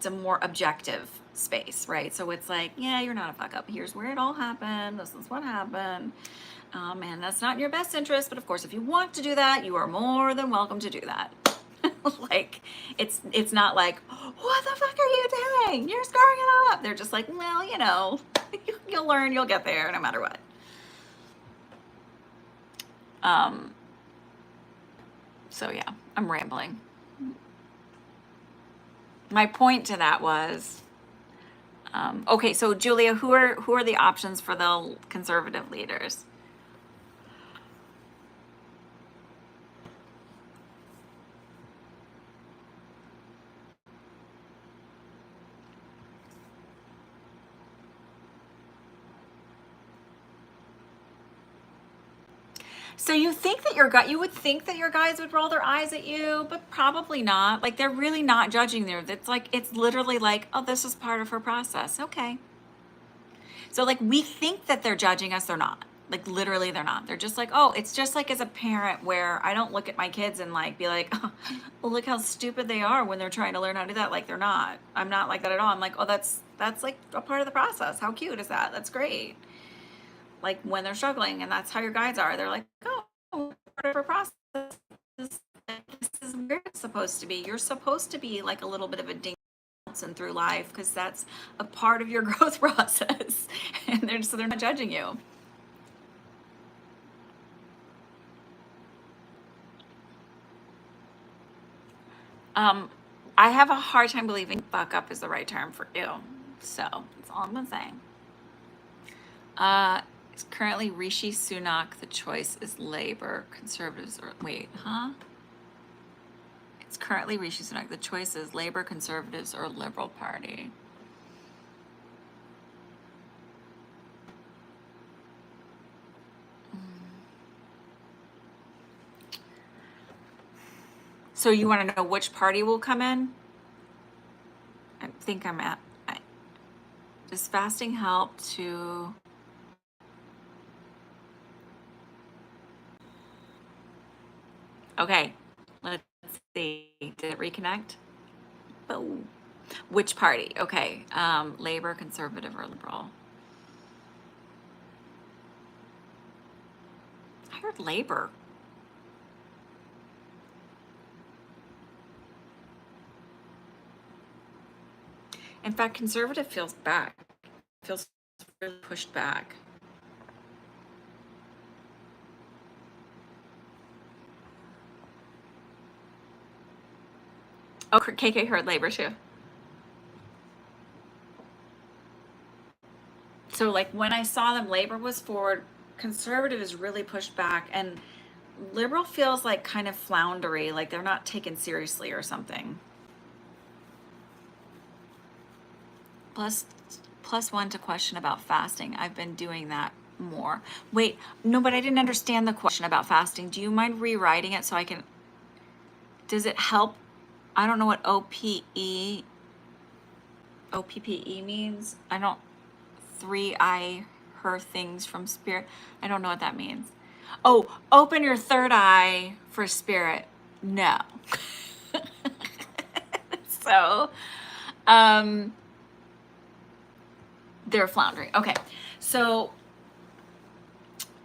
a more objective space, right? So it's like, yeah, you're not a fuck up. Here's where it all happened. This is what happened. And that's not in your best interest, but of course, if you want to do that, you are more than welcome to do that. Like, it's not like, what the fuck are you doing? You're screwing it up. They're just like, well, you'll learn, you'll get there no matter what. So yeah, I'm rambling. My point to that was, okay, so Julia, who are the options for the conservative leaders? So you would think that your guides would roll their eyes at you, but probably not. Like, they're really not judging there. It's literally like, oh, this is part of her process. Okay. So like, we think that they're judging us, they're not. Like, literally they're not. They're just like, oh, it's just like as a parent where I don't look at my kids and like be like, oh, well, look how stupid they are when they're trying to learn how to do that. Like, they're not. I'm not like that at all. I'm like, oh, that's like a part of the process. How cute is that? That's great. Like, when they're struggling, and that's how your guides are. They're like, oh, part of our process. This is where it's supposed to be. You're supposed to be like a little bit of a ding and through life, because that's a part of your growth process. And they're not judging you. I have a hard time believing fuck up is the right term for you. So that's all I'm gonna say. It's currently Rishi Sunak. The choice is Labor, Conservatives, or wait, huh? It's currently Rishi Sunak. The choice is Labor, Conservatives, or Liberal Party. So you want to know which party will come in? I think does fasting help to... Okay, let's see. Did it reconnect? Oh, which party? Okay, Labor, Conservative, or Liberal? I heard Labor. In fact, Conservative feels really pushed back. Oh, KK heard Labor too. So like, when I saw them, Labor was forward, Conservative is really pushed back, and Liberal feels like kind of floundery, like they're not taken seriously or something. Plus 1 to question about fasting. I've been doing that more. Wait, no, but I didn't understand the question about fasting. Do you mind rewriting it so I can... Does it help? I don't know what OPPE means. I don't... 3 eye her things from spirit. I don't know what that means. Oh, open your third eye for spirit. No. So, they're floundering. Okay. So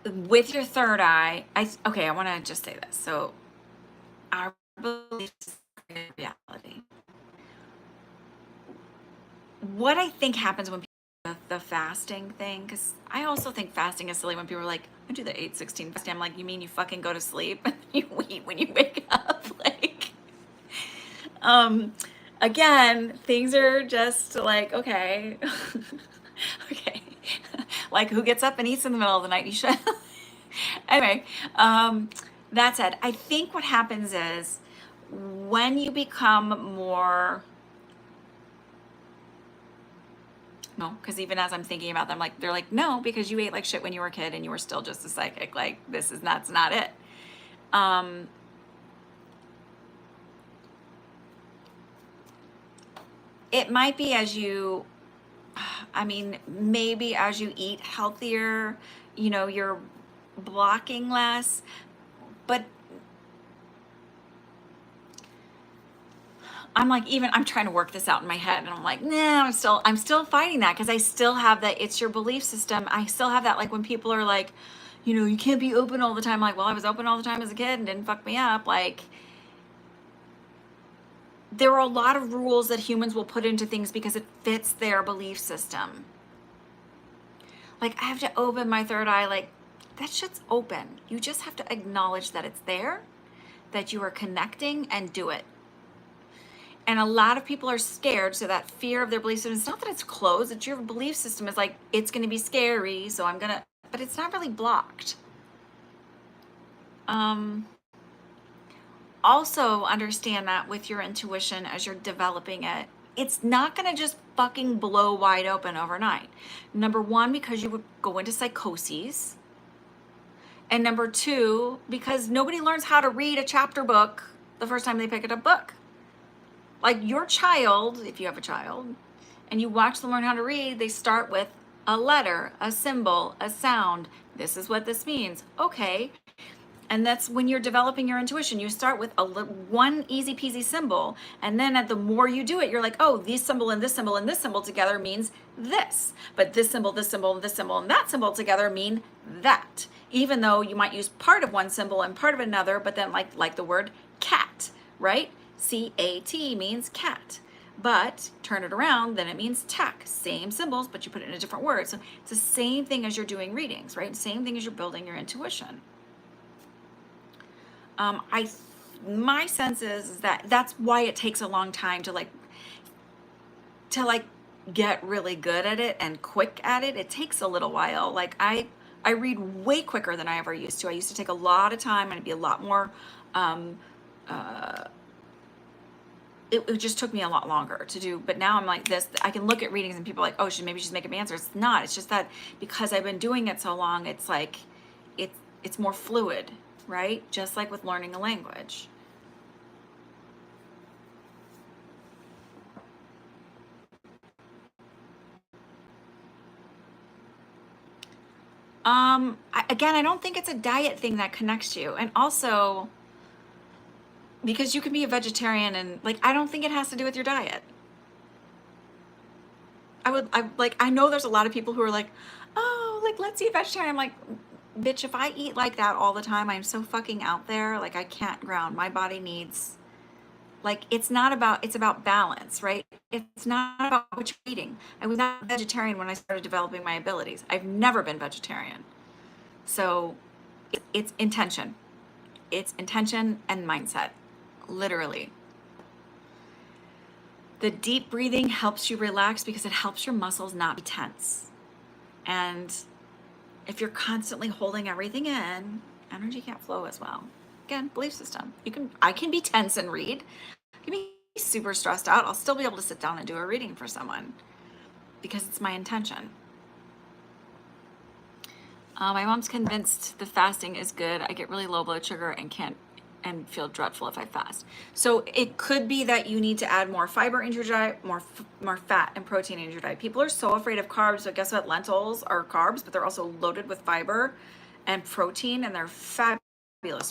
with your third eye, I want to just say this. So our beliefs is reality. What I think happens when people the fasting thing, because I also think fasting is silly when people are like, I do the 8-16 fasting. I'm like, you mean you fucking go to sleep and you eat when you wake up? Like, um, again, things are just like, okay, okay, like who gets up and eats in the middle of the night? You should. Anyway, that said, I think what happens is when you become more, no, because even as I'm thinking about them, like they're like, no, because you ate like shit when you were a kid and you were still just a psychic. Like that's not it. Um, it might be as you, I mean, maybe as you eat healthier, you're blocking less, but I'm like, even I'm trying to work this out in my head and I'm like, nah, I'm still fighting that because I still have that it's your belief system. I still have that, like when people are like, you can't be open all the time. I'm like, well, I was open all the time as a kid and didn't fuck me up. Like, there are a lot of rules that humans will put into things because it fits their belief system. Like, I have to open my third eye, like, that shit's open. You just have to acknowledge that it's there, that you are connecting, and do it. And a lot of people are scared, so that fear of their belief system, it's not that it's closed, it's your belief system is like, it's gonna be scary, so I'm gonna, but it's not really blocked. Also understand that with your intuition as you're developing it, it's not gonna just fucking blow wide open overnight. Number one, because you would go into psychoses. And number two, because nobody learns how to read a chapter book the first time they pick up a book. Like your child, if you have a child, and you watch them learn how to read, they start with a letter, a symbol, a sound. This is what this means. Okay. And that's when you're developing your intuition. You start with one easy peasy symbol. And then the more you do it, you're like, oh, this symbol and this symbol and this symbol together means this. But this symbol, this symbol, and this symbol, and that symbol together mean that. Even though you might use part of one symbol and part of another, but then like the word cat, right? C-A-T means cat. But turn it around, then it means tech. Same symbols, but you put it in a different word. So it's the same thing as you're doing readings, right? Same thing as you're building your intuition. My sense is that that's why it takes a long time to get really good at it and quick at it. It takes a little while. Like I read way quicker than I ever used to. I used to take a lot of time and it'd be a lot more, it just took me a lot longer to do, but now I'm like this, I can look at readings and people are like, oh, maybe she's making answers. It's not, it's just that because I've been doing it so long, it's like, it's more fluid, right? Just like with learning a language. Again, I don't think it's a diet thing that connects you. And also, because you can be a vegetarian and I don't think it has to do with your diet. I know there's a lot of people who are like, oh, let's eat vegetarian. I'm like, bitch, if I eat like that all the time, I'm so fucking out there. I can't ground. My body needs, it's about balance, right? It's not about what you're eating. I was not vegetarian when I started developing my abilities. I've never been vegetarian. So it's intention. It's intention and mindset, literally. The deep breathing helps you relax because it helps your muscles not be tense. And if you're constantly holding everything in, energy can't flow as well. Again, belief system. I can be tense and read. I can be super stressed out. I'll still be able to sit down and do a reading for someone because it's my intention. My mom's convinced the fasting is good. I get really low blood sugar and feel dreadful if I fast. So it could be that you need to add more fiber into your diet, more fat and protein into your diet. People are so afraid of carbs, but guess what? Lentils are carbs, but they're also loaded with fiber and protein, and they're fabulous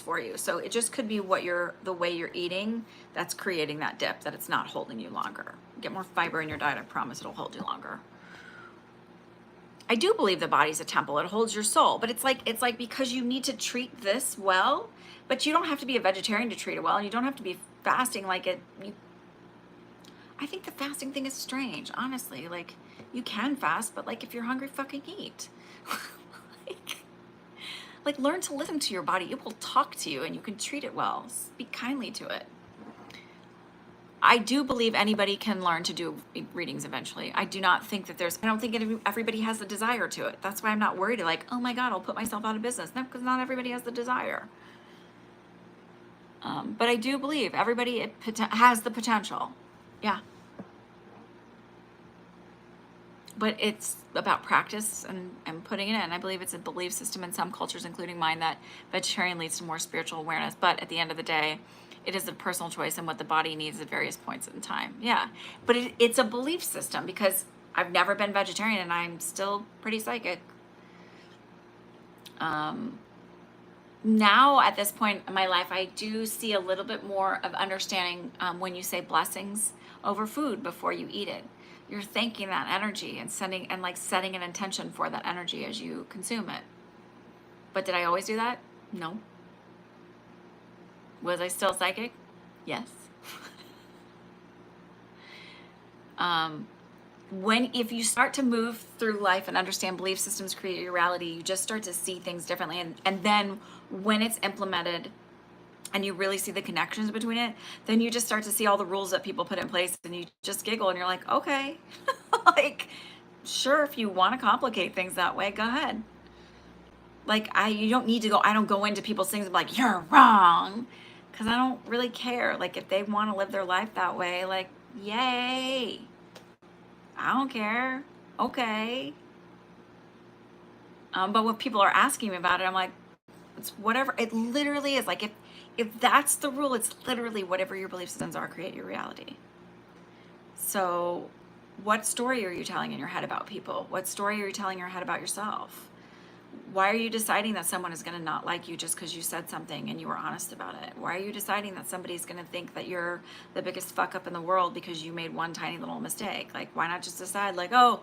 for you. So it just could be the way you're eating that's creating that dip, that it's not holding you longer. Get more fiber in your diet, I promise it'll hold you longer. I do believe the body's a temple. It holds your soul, but it's like because you need to treat this well, but you don't have to be a vegetarian to treat it well, and you don't have to be fasting I think the fasting thing is strange, honestly. You can fast, but like if you're hungry, fucking eat. like learn to listen to your body. It will talk to you and you can treat it well. Speak kindly to it. I do believe anybody can learn to do readings eventually. I do not think that I don't think everybody has the desire to it. That's why I'm not worried like, oh my God, I'll put myself out of business. No, because not everybody has the desire. But I do believe everybody has the potential. Yeah. But it's about practice and putting it in. I believe it's a belief system in some cultures, including mine, that vegetarian leads to more spiritual awareness. But at the end of the day, it is a personal choice and what the body needs at various points in time. Yeah. But it's a belief system because I've never been vegetarian and I'm still pretty psychic. Now at this point in my life, I do see a little bit more of understanding when you say blessings over food before you eat it. You're thanking that energy and setting an intention for that energy as you consume it. But did I always do that? No. Was I still psychic? Yes. If you start to move through life and understand belief systems create your reality, you just start to see things differently. And then when it's implemented and you really see the connections between it, then you just start to see all the rules that people put in place and you just giggle and you're like, okay, like, sure, if you want to complicate things that way, go ahead. Like, you don't need to go, I don't go into people's things and be like, you're wrong. Because I don't really care. Like, if they want to live their life that way, like, yay. I don't care. Okay. But when people are asking me about it, I'm like, it's whatever. It literally is like, if that's the rule, it's literally whatever your belief systems are, create your reality. So what story are you telling in your head about people? What story are you telling in your head about yourself? Why are you deciding that someone is going to not like you just because you said something and you were honest about it? Why are you deciding that somebody's going to think that you're the biggest fuck up in the world because you made one tiny little mistake? Like, why not just decide like, oh,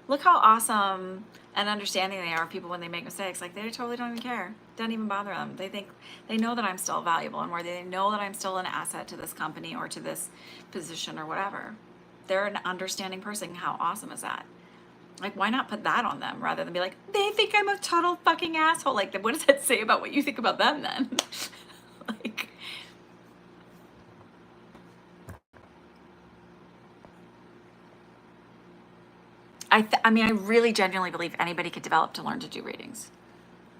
look how awesome and understanding they are of people when they make mistakes. Like, they totally don't even care. Doesn't even bother them. They know that I'm still valuable and worthy. They know that I'm still an asset to this company or to this position or whatever. They're an understanding person. How awesome is that? Like, why not put that on them rather than be like, they think I'm a total fucking asshole? Like, what does that say about what you think about them then? Like, I mean, I really genuinely believe anybody could develop to learn to do readings.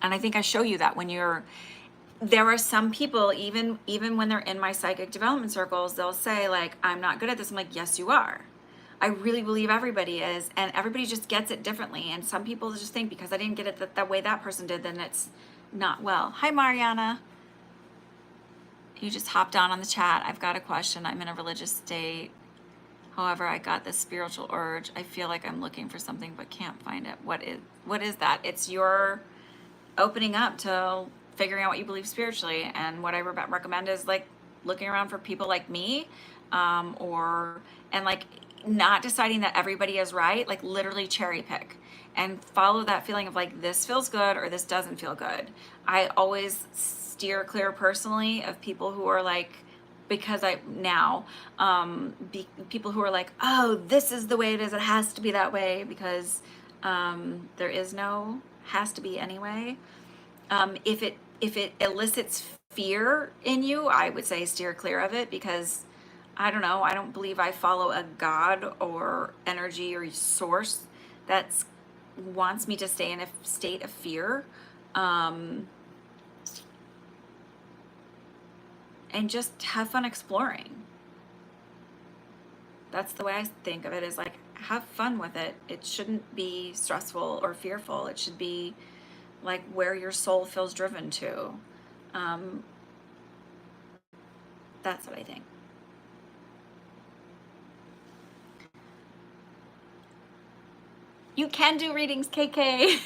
And I think I show you that there are some people, even when they're in my psychic development circles, they'll say like, I'm not good at this. I'm like, yes, you are. I really believe everybody is, and everybody just gets it differently. And some people just think because I didn't get it that way that person did, then it's not well. Hi, Mariana. You just hopped on the chat. I've got a question. I'm in a religious state. However, I got this spiritual urge. I feel like I'm looking for something but can't find it. What is that? It's your opening up to figuring out what you believe spiritually. And what I recommend is like looking around for people like me, and like not deciding that everybody is right, like literally cherry pick and follow that feeling of like, this feels good or this doesn't feel good. I always steer clear personally of people who are like, because people who are like, oh, this is the way it is, it has to be that way, because there is no has to be anyway. If it elicits fear in you, I would say steer clear of it, because I don't know, I don't believe I follow a God or energy or source that wants me to stay in a state of fear. And just have fun exploring. That's the way I think of it, is like, have fun with it. It shouldn't be stressful or fearful. It should be like where your soul feels driven to. That's what I think. You can do readings, KK.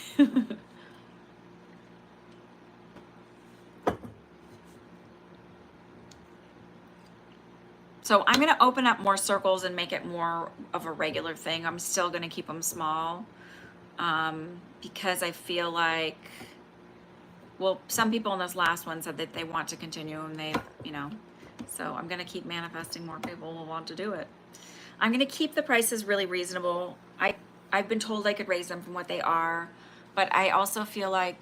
So I'm going to open up more circles and make it more of a regular thing. I'm still going to keep them small, because I feel like, well, some people in this last one said that they want to continue, and so I'm going to keep manifesting more people will want to do it. I'm going to keep the prices really reasonable. I've been told I could raise them from what they are, but I also feel like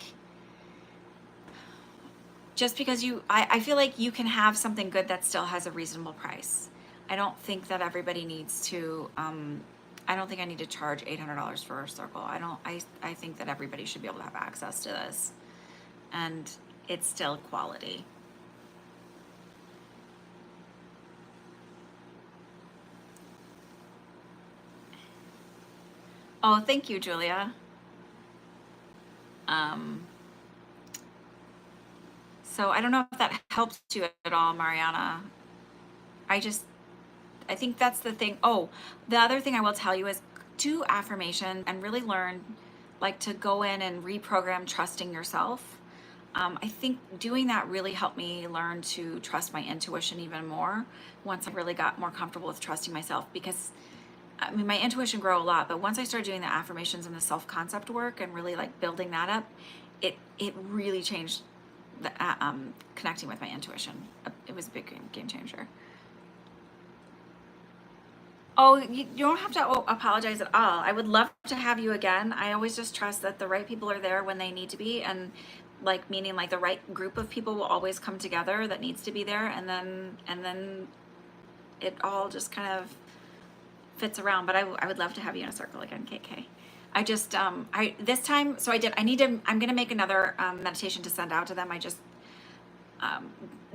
just because I feel like you can have something good that still has a reasonable price. I don't think that everybody needs to, I don't think I need to charge $800 for a circle. I think that everybody should be able to have access to this, and it's still quality. Oh, thank you, Julia. So I don't know if that helps you at all, Mariana. I think that's the thing. Oh, the other thing I will tell you is do affirmation and really learn like to go in and reprogram trusting yourself. I think doing that really helped me learn to trust my intuition even more once I really got more comfortable with trusting myself, because I mean, my intuition grew a lot, but once I started doing the affirmations and the self-concept work and really like building that up, it really changed the connecting with my intuition. It was a big game changer. Oh, you don't have to apologize at all. I would love to have you again. I always just trust that the right people are there when they need to be, and like meaning like the right group of people will always come together that needs to be there, and then it all just kind of fits around. But I would love to have you in a circle again, KK. I just this time, so I'm gonna make another meditation to send out to them. I just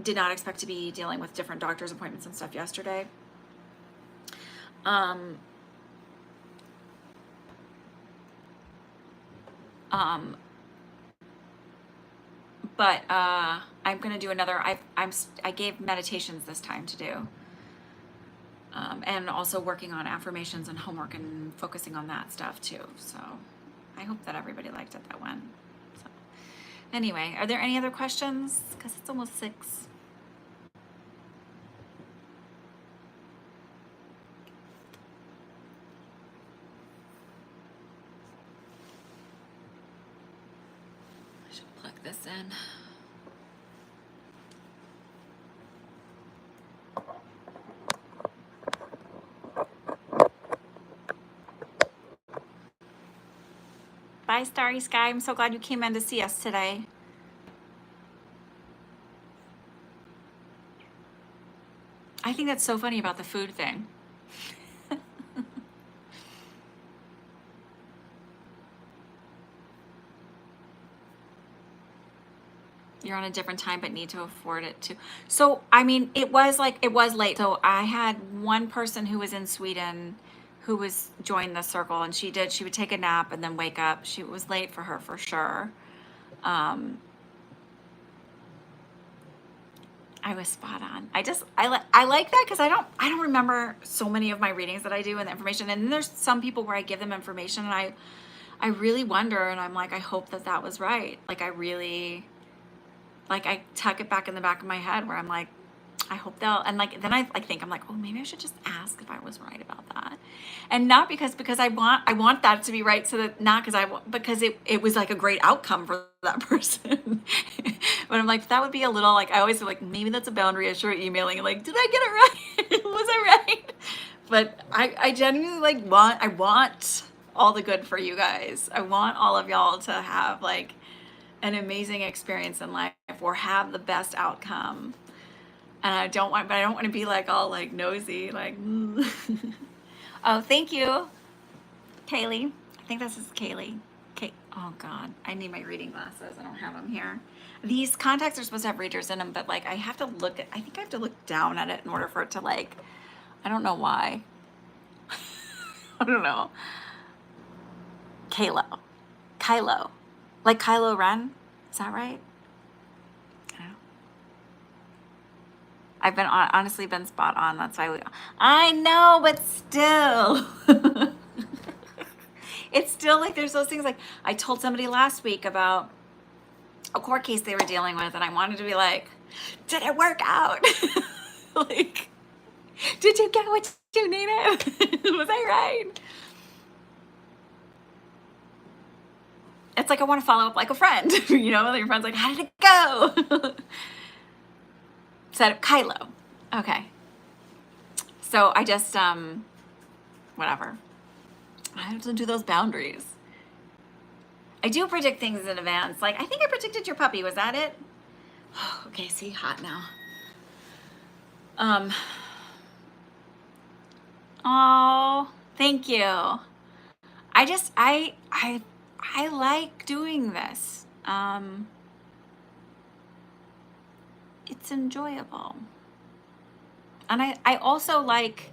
did not expect to be dealing with different doctor's appointments and stuff yesterday. Um, um, but I'm gonna do another. I gave meditations this time to do, and also working on affirmations and homework and focusing on that stuff too. So I hope that everybody liked it that one. So anyway, are there any other questions? Because it's almost 6. I should plug this in. Bye, Starry Sky. I'm so glad you came in to see us today. I think that's so funny about the food thing. You're on a different time but need to afford it too. So, I mean, it was late. So I had one person who was in Sweden who was joined the circle, and she would take a nap and then wake up. She was late for her for sure. I was spot on. I like that because I don't remember so many of my readings that I do and the information. And then there's some people where I give them information and I really wonder, and I'm like, I hope that was right. Like I tuck it back in the back of my head where I'm like, I hope they'll, and like, then I think, I'm like, oh, maybe I should just ask if I was right about that. And not because I want that to be right. So that not because it was like a great outcome for that person. But I'm like, that would be a little, like, I always feel like maybe that's a boundary I should emailing. Like, did I get it right? Was I right? But I genuinely I want all the good for you guys. I want all of y'all to have like an amazing experience in life or have the best outcome. And I don't want to be like all like nosy, like, oh, thank you, Kaylee. I think this is Kaylee. Oh God, I need my reading glasses. I don't have them here. These contacts are supposed to have readers in them, but like I think I have to look down at it in order for it to like, I don't know why. I don't know. Kylo, like Kylo Ren. Is that right? I've been honestly been spot on. That's why I know, but still, it's still like there's those things. Like I told somebody last week about a court case they were dealing with, and I wanted to be like, did it work out? Like, did you get what you needed? Was I right? It's like I want to follow up like a friend, you know, your friend's like, how did it go? Said Kylo. Okay. So I just, whatever. I have to do those boundaries. I do predict things in advance. Like, I think I predicted your puppy. Was that it? Okay, see, hot now. Oh, thank you. I like doing this. It's enjoyable. And I also like,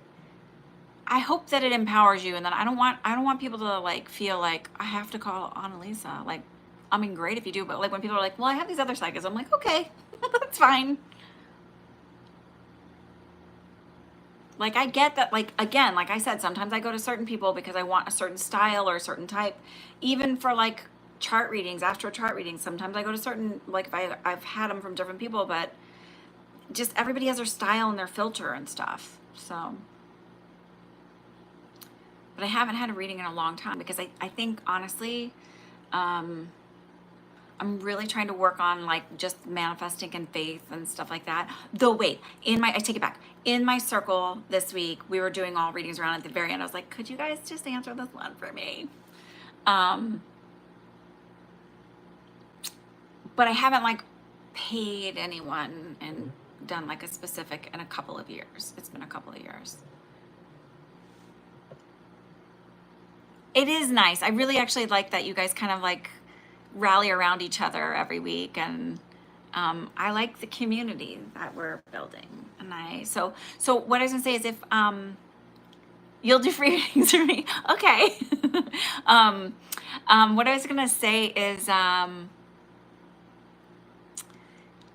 I hope that it empowers you, and then I don't want people to like feel like I have to call Annalisa. Like, I mean, great if you do, but like when people are like, well, I have these other psychics, I'm like, okay, that's fine. Like, I get that, like, again, like I said, sometimes I go to certain people because I want a certain style or a certain type. Even for like chart readings, astro chart readings, sometimes I go to certain, like if I've had them from different people, but just everybody has their style and their filter and stuff. So, but I haven't had a reading in a long time because I think honestly, I'm really trying to work on like just manifesting and faith and stuff like that. Though wait, I take it back. In my circle this week, we were doing all readings around at the very end. I was like, could you guys just answer this one for me? But I haven't like paid anyone and done like a specific in a couple of years. It's been a couple of years. It is nice. I really actually like that you guys kind of like rally around each other every week, and I like the community that we're building. And so what I was gonna say is if you'll do free readings for me, okay. What I was gonna say is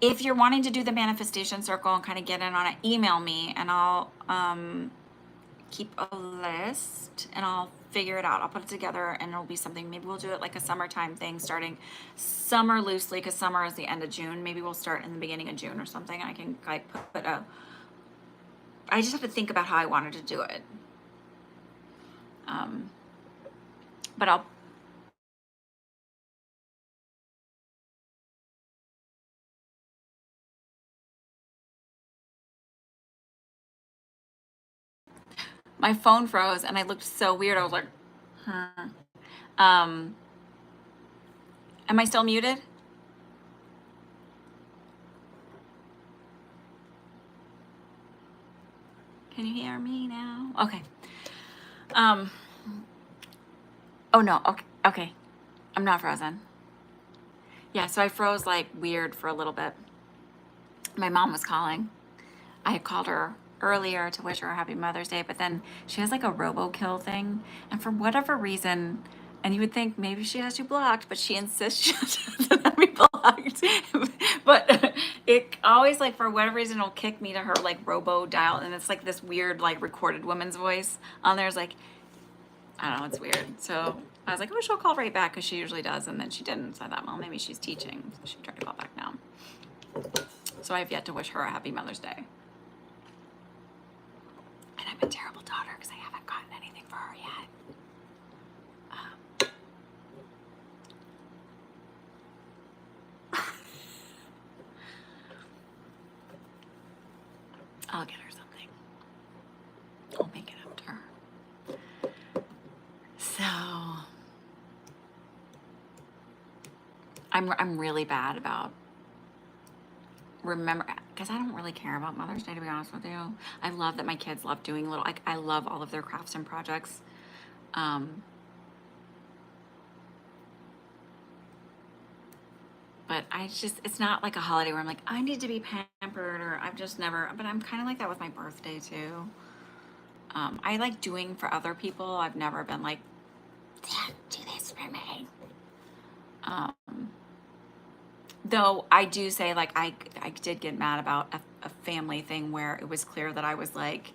if you're wanting to do the manifestation circle and kind of get in on it, email me and I'll keep a list and I'll figure it out. I'll put it together and it'll be something. Maybe we'll do it like a summertime thing, starting summer loosely because summer is the end of June. Maybe we'll start in the beginning of June or something. I can like put I just have to think about how I wanted to do it. But I'll my phone froze and I looked so weird. I was like, huh. Am I still muted? Can you hear me now? Okay. Oh no, okay. I'm not frozen. Yeah, so I froze like weird for a little bit. My mom was calling. I had called her earlier to wish her a happy Mother's Day, but then she has like a robo-kill thing. And for whatever reason, and you would think maybe she has you blocked, but she insists she doesn't have me blocked. But it always like for whatever reason it'll kick me to her like robo dial, and it's like this weird like recorded woman's voice on there. It's like, I don't know, it's weird. So I was like, oh, she'll call right back because she usually does, and then she didn't. So I thought, well, maybe she's teaching, so she tried to call back now. So I've yet to wish her a happy Mother's Day. And I'm a terrible daughter because I haven't gotten anything for her yet. I'll get her something. I'll make it up to her. So I'm really bad about remember because I don't really care about Mother's Day, to be honest with you. I love that my kids love doing little like I love all of their crafts and projects. But it's not like a holiday where I'm like, I need to be pampered, or I've just never, but I'm kind of like that with my birthday too. I like doing for other people. I've never been like, Dad, do this for me. Though I do say like, I did get mad about a family thing where it was clear that I was like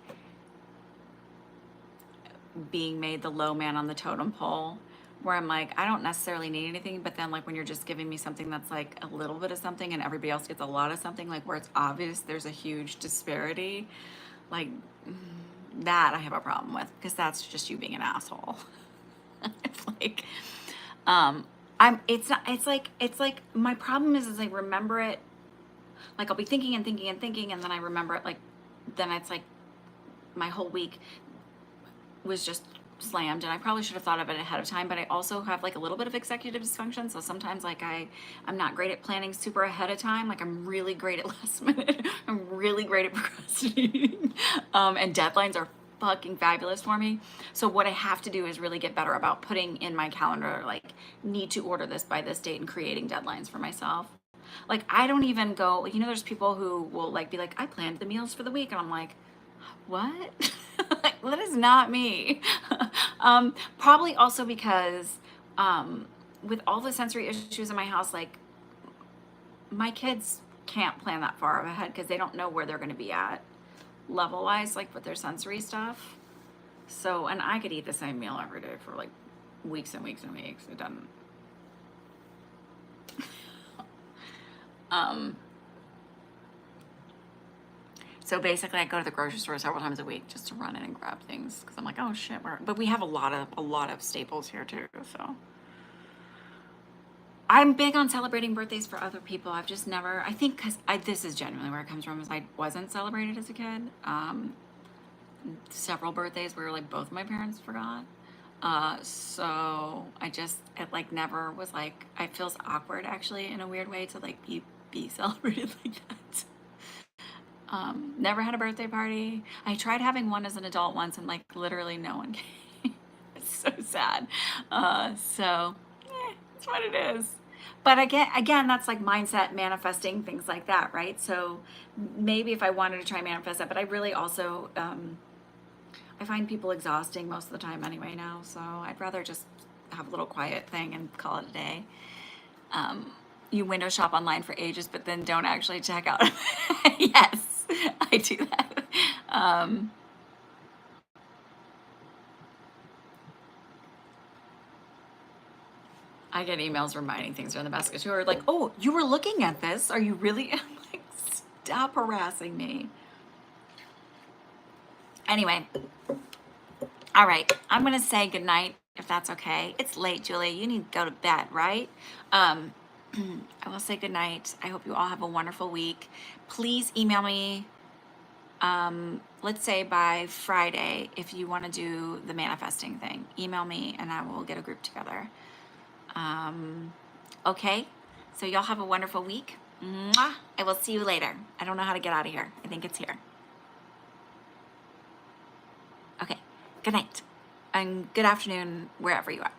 being made the low man on the totem pole, where I'm like, I don't necessarily need anything, but then like when you're just giving me something that's like a little bit of something and everybody else gets a lot of something, like where it's obvious there's a huge disparity, like that I have a problem with because that's just you being an asshole. It's like, it's like my problem is I remember it, like I'll be thinking and thinking and thinking, and then I remember it, like, then it's like my whole week was just slammed, and I probably should have thought of it ahead of time, but I also have like a little bit of executive dysfunction. So sometimes like I'm not great at planning super ahead of time. Like I'm really great at last minute. I'm really great at procrastinating. And deadlines are fucking fabulous for me. So what I have to do is really get better about putting in my calendar, like need to order this by this date and creating deadlines for myself. Like I don't even go, you know, there's people who will like be like, I planned the meals for the week. And I'm like, what? Like, that is not me. Probably also because with all the sensory issues in my house, like my kids can't plan that far ahead because they don't know where they're going to be at level wise, like with their sensory stuff. So, and I could eat the same meal every day for like weeks and weeks and weeks. It doesn't. Um, So basically, I go to the grocery store several times a week just to run in and grab things because I'm like, oh shit, but we have a lot of staples here too. So I'm big on celebrating birthdays for other people. I've just never, I think, because this is genuinely where it comes from, is I wasn't celebrated as a kid. Several birthdays where like both my parents forgot. So it like never was like, it feels awkward actually in a weird way to like be celebrated like that. Never had a birthday party. I tried having one as an adult once and like literally no one came. It's so sad. It's what it is. But again, that's like mindset, manifesting, things like that, right? So maybe if I wanted to try and manifest that, but I really also, I find people exhausting most of the time anyway now. So I'd rather just have a little quiet thing and call it a day. You window shop online for ages, but then don't actually check out. Yes, I do that. I get emails reminding things are in the basket too, or like, oh, you were looking at this. Are you really? I'm like, stop harassing me. Anyway, all right, I'm gonna say goodnight if that's okay. It's late, Julie. You need to go to bed, right? I will say goodnight. I hope you all have a wonderful week. Please email me, let's say by Friday, if you want to do the manifesting thing. Email me and I will get a group together. Okay, so y'all have a wonderful week. Mwah. I will see you later. I don't know how to get out of here. I think it's here. Okay, good night and good afternoon wherever you are.